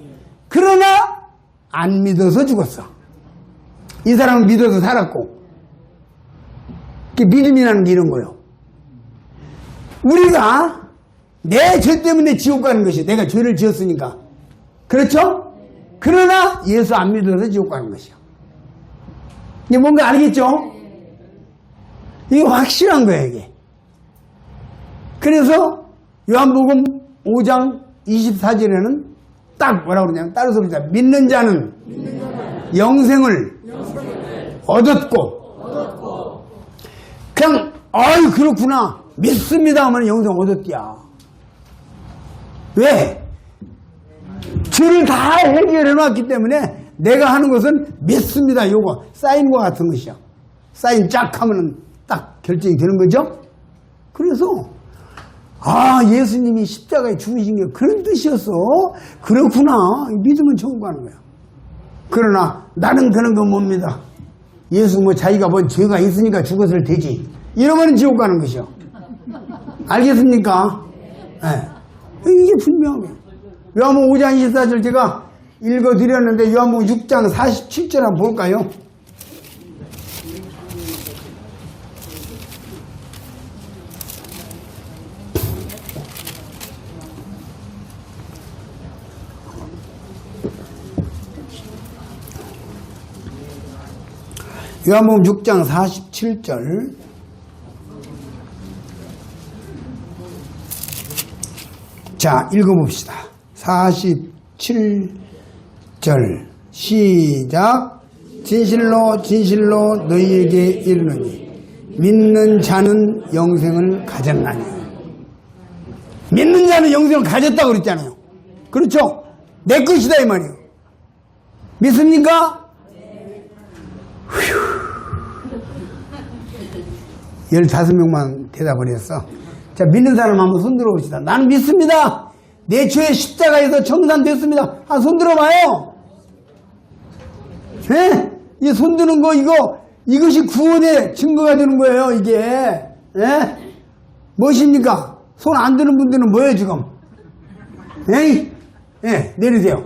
그러나 안 믿어서 죽었어. 이 사람은 믿어서 살았고. 믿음이라는 게 이런 거예요. 우리가 내 죄 때문에 지옥 가는 것이 내가 죄를 지었으니까. 그렇죠? 그러나 예수 안 믿어서 지옥 가는 것이요. 이게 뭔가 알겠죠? 이게 확실한 거예요, 이게. 그래서 요한복음 5장 24절에는 딱 뭐라고 그러냐면 따라서 그러자. 믿는 자는 영생을 얻었고 그냥 아유 그렇구나 믿습니다 하면 영생 얻었디야. 왜? 죄를 다 해결해 놨기 때문에 내가 하는 것은 믿습니다. 요거 사인과 같은 것이야. 사인 쫙 하면은 딱 결정이 되는 거죠. 그래서 예수님이 십자가에 죽으신 게 그런 뜻이었어. 그렇구나. 믿으면 천국 가는 거야. 그러나 나는 그런 거 못 믿어. 예수 자기가 뭔 죄가 있으니까 죽었을 테지. 이러면 지옥 가는 것이요. 알겠습니까? 네. 이게 분명해. 요한복음 5장 24절 제가 읽어드렸는데 요한복음 6장 47절 한번 볼까요? 요한복음 6장 47절 자 읽어봅시다. 47절 시작. 진실로 진실로 너희에게 이르노니 믿는 자는 영생을 가졌나니. 믿는 자는 영생을 가졌다고 그랬잖아요. 그렇죠? 내 것이다 이 말이에요. 믿습니까? 15명만 대답을 했어. 자, 믿는 사람 한번 손 들어봅시다. 나는 믿습니다. 내 죄의 십자가에서 청산됐습니다. 한 손 들어봐요. 예? 이 손 드는 거 이것이 구원의 증거가 되는 거예요. 이게 예? 무엇입니까? 손 안 드는 분들은 뭐예요 지금? 에이? 예, 내리세요.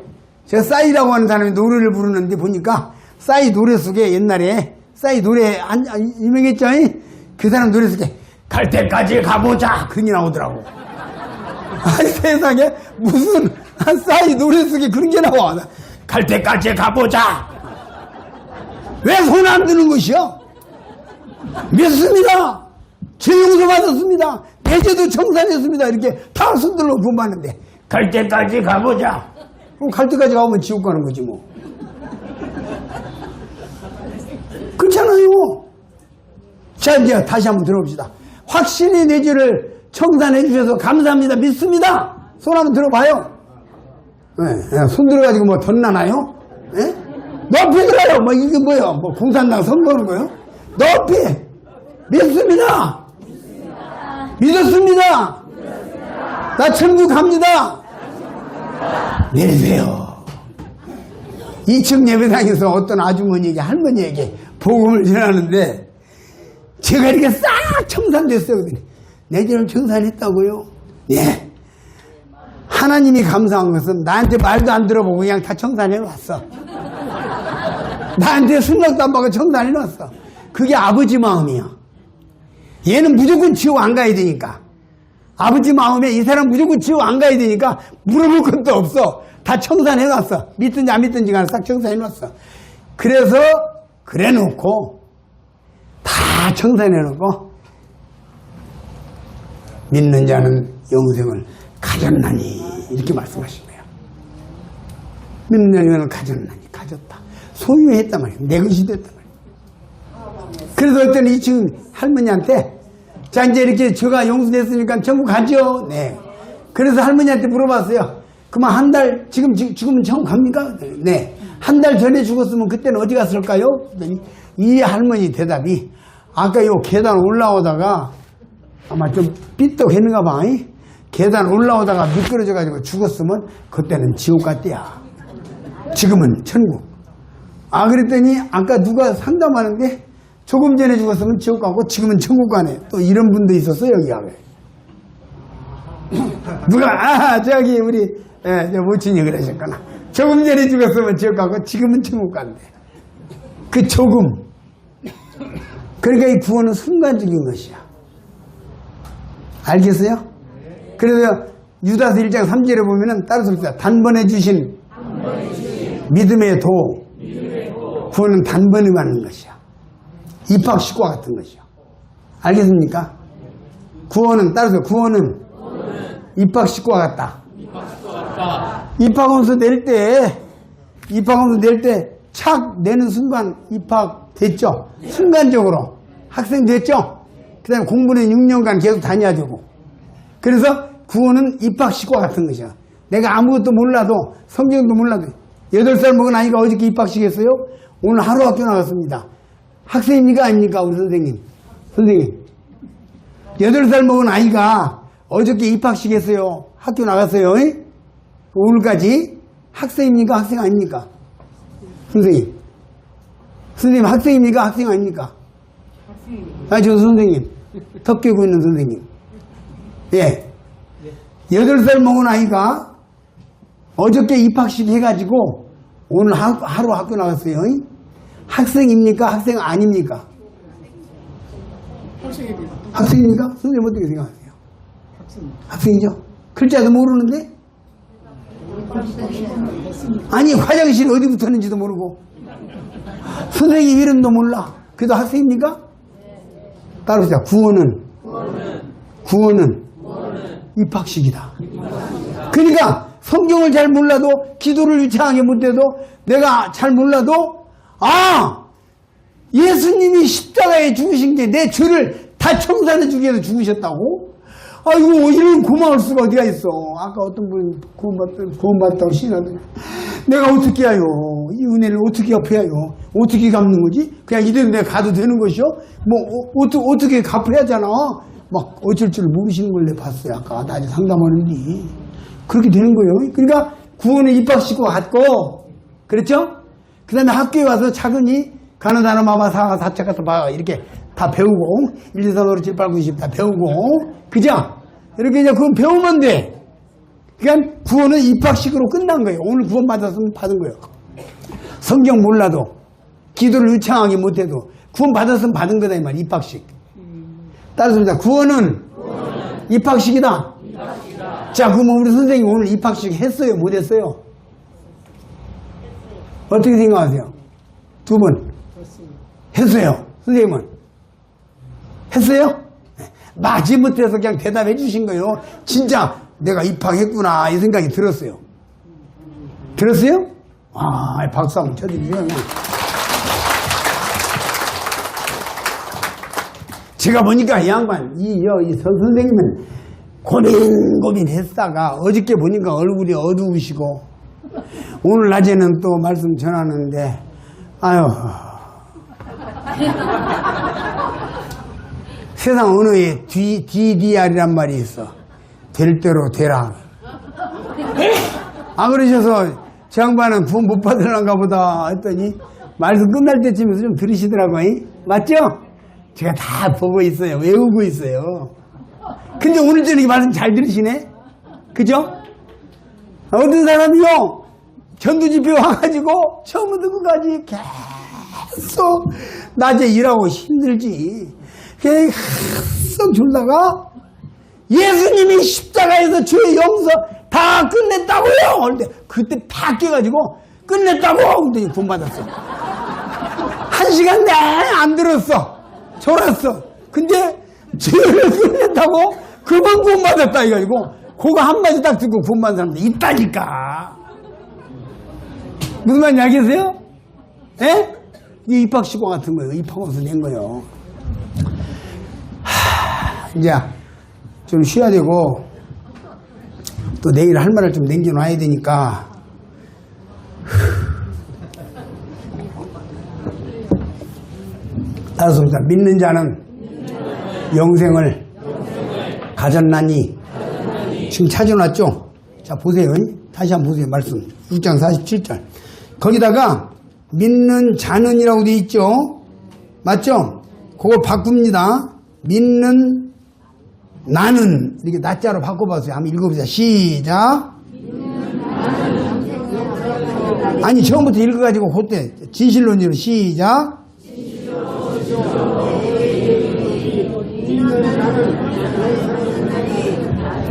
제가 싸이라고 하는 사람이 노래를 부르는데 보니까 싸이 노래 속에 옛날에 싸이 노래 유명했죠? 그 사람 노래 속에 갈 때까지 가보자 그런 게 나오더라고. 아니 세상에 무슨 싸이 노래 속에 그런 게 나와. 갈 때까지 가보자. 왜 손 안 드는 것이요? 믿습니다. 죄 용서 받았습니다. 내 죄도 청산했습니다. 이렇게 다 손들로 구원받는데 갈 때까지 가보자. 그럼 갈 때까지 가면 지옥 가는 거지 뭐. 그렇잖아요. 자 이제 다시 한번 들어봅시다. 확실히 내 죄를 청산해 주셔서 감사합니다. 믿습니다. 손 한번 들어봐요. 네, 손 들어가지고 뭐 덧나나요? 네? 높이 들어요. 뭐 이게 뭐예요? 뭐 공산당 선거하는 거예요? 높이 믿습니다. 믿었습니다. 나 천국 갑니다. 내리세요. 2층 예배당에서 어떤 아주머니에게 할머니에게 복음을 전하는데 제가 이렇게 싹 청산됐어요. 내 죄를 청산했다고요? 네. 하나님이 감사한 것은 나한테 말도 안 들어보고 그냥 다 청산해놨어. 나한테 생각도 안 받고 청산해놨어. 그게 아버지 마음이야. 얘는 무조건 지옥 안 가야 되니까. 아버지 마음에 이 사람 무조건 지옥 안 가야 되니까 물어볼 것도 없어. 다 청산해놨어. 믿든지 안 믿든지 간에 싹 청산해놨어. 그래서 그래놓고 다 청산해놓고 믿는 자는 영생을 가졌나니 이렇게 말씀하신 거예요. 믿는 자는 영생을 가졌나니 가졌다. 소유했단 말이에요. 내 것이 됐단 말이에요. 그래서 어떤 2층 할머니한테 자 이제 이렇게 저가 용서됐으니까 천국 가죠. 네. 그래서 할머니한테 물어봤어요. 그만 한 달 지금은 천국 갑니까? 네. 한 달 전에 죽었으면 그때는 어디 갔을까요? 이 할머니 대답이 아까 요 계단 올라오다가 아마 좀 삐뚤했는가 봐. 계단 올라오다가 미끄러져가지고 죽었으면 그때는 지옥 갔대야. 지금은 천국. 아 그랬더니 아까 누가 상담하는데 조금 전에 죽었으면 지옥 가고 지금은 천국 가네. 또 이런 분도 있었어 여기가. 누가 저기 우리 모친이 그러셨구나. 조금 전에 죽었으면 지옥 가고 지금은 천국 간대. 그 조금. 그러니까 이 구원은 순간적인 것이야. 알겠어요? 그래서 유다서 1장 3절에 보면은 따라서 봅시다. 단번에 주신 믿음의 도. 구원은 단번에 가는 것이야. 입학식과 같은 것이요. 알겠습니까? 구원은 따라서 구원은 입학식과 같다. 입학원서 낼 때 착 내는 순간 입학됐죠. 순간적으로 학생 됐죠. 그 다음에 공부는 6년간 계속 다녀야 되고. 그래서 구원은 입학식과 같은 것이야. 내가 아무것도 몰라도 성경도 몰라도 8살 먹은 아이가 어저께 입학식 했어요. 오늘 하루 학교 나갔습니다. 학생입니까 아닙니까 우리 선생님? 선생님 8살 먹은 아이가 어저께 입학식 했어요. 학교 나갔어요. 오늘까지 학생입니까 학생 아닙니까? 선생님 학생입니까 학생 아닙니까? 아, 저 선생님 덕 깨고 있는 선생님. 예, 8살 먹은 아이가 어저께 입학식 해가지고 오늘 하루 학교 나갔어요. 학생입니까 학생 아닙니까? 학생입니까? 선생님 어떻게 생각하세요? 학생이죠? 글자도 모르는데? 아니 화장실 어디 붙었는지도 모르고 선생님 이름도 몰라. 그래도 학생입니까? 따라서 구원은 입학식이다. 그러니까 성경을 잘 몰라도 기도를 유창하게 못해도 내가 잘 몰라도 아! 예수님이 십자가에 죽으신 게 내 죄를 다 청산해 주기 위해서 죽으셨다고? 아이고, 이런 고마울 수가 어디가 있어. 아까 어떤 분이 구원받다고 신하더니 내가 어떻게 해요? 이 은혜를 어떻게 갚아요? 어떻게 갚는 거지? 그냥 이대로 내가 가도 되는 것이요? 어떻게 갚아야잖아. 막 어쩔 줄 모르시는 걸 내가 봤어요. 아까 나 아직 상담하는데. 그렇게 되는 거예요. 그러니까 구원을 입학시키고 갔고, 그렇죠? 그 다음에 학교에 와서 차근히 가는 단어 마마 사가 사차 같은 바 이렇게 다 배우고 1, 2, 3, 4, 5, 6, 7, 8, 9, 10 다 배우고 그죠? 이렇게 이제 그건 배우면 돼. 그러니까 구원은 입학식으로 끝난 거예요. 오늘 구원 받았으면 받은 거예요. 성경 몰라도 기도를 유창하게 못해도 구원 받았으면 받은 거다 이 말. 입학식. 따라서 구원은 입학식이다. 자, 그럼 우리 선생님 오늘 입학식 했어요? 못 했어요? 어떻게 생각하세요? 두 분 했어요. 선생님은 했어요? 마지못해서 그냥 대답해 주신 거예요. 진짜 내가 입학했구나 이 생각이 들었어요. 들었어요? 아, 박수 한번 쳐드리세요. 그냥. 제가 보니까 이 양반 이 선생님은 고민 했다가 어저께 보니까 얼굴이 어두우시고 오늘 낮에는 또 말씀 전하는데 아유 세상 언어에 DDR이란 말이 있어. 될 대로 되라. 안 그러셔서 제 양반은 구원 못 받으려는가 보다 했더니 말씀 끝날 때쯤에서 좀 들으시더라고요. 맞죠? 제가 다 보고 있어요. 외우고 있어요. 근데 오늘 저녁에 말씀 잘 들으시네? 그죠? 어떤 사람이요? 전두집회 와가지고 처음부터 끝까지 계속 낮에 일하고 힘들지. 계속 졸다가 예수님이 십자가에서 죄의 용서 다 끝냈다고요. 그때 다 깨가지고 끝냈다고. 근데 돈 받았어. 1시간 내내 안 들었어. 졸았어. 근데 죄를 끝냈다고 그만 구원 받았다 이가지고 그거 한마디 딱 듣고 구원 받은 사람들 있다니까. 무슨 말인지 알겠어요? 예? 이게 입학시고 같은 거예요. 입학원서 낸 거예요. 이제 좀 쉬어야 되고 또 내일 할 말을 좀 남겨놔야 되니까 알았습니다. 믿는 자는 영생을 가졌나니 지금 찾아놨죠? 자 보세요. 다시 한번 보세요. 말씀 6장 47절 거기다가 믿는 자는이라고 되어 있죠? 맞죠? 그거 바꿉니다. 믿는 나는 이렇게 낮자로 바꿔봤어요. 한번 읽어보세요. 시작. 아니 처음부터 읽어가지고 그때 진실론으로 시작.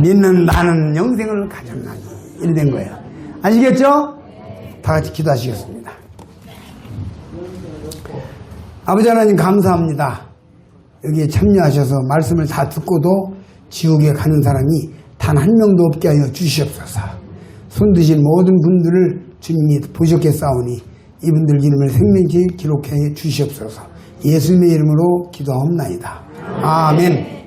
믿는 나는 영생을 가졌나니 이래 된 거예요. 아시겠죠? 다 같이 기도하시겠습니다. 아버지 하나님 감사합니다. 여기에 참여하셔서 말씀을 다 듣고도 지옥에 가는 사람이 단 한 명도 없게 하여 주시옵소서. 손드신 모든 분들을 주님이 보셨겠사오니 이분들 이름을 생명지에 기록해 주시옵소서. 예수님의 이름으로 기도하옵나이다. 아멘.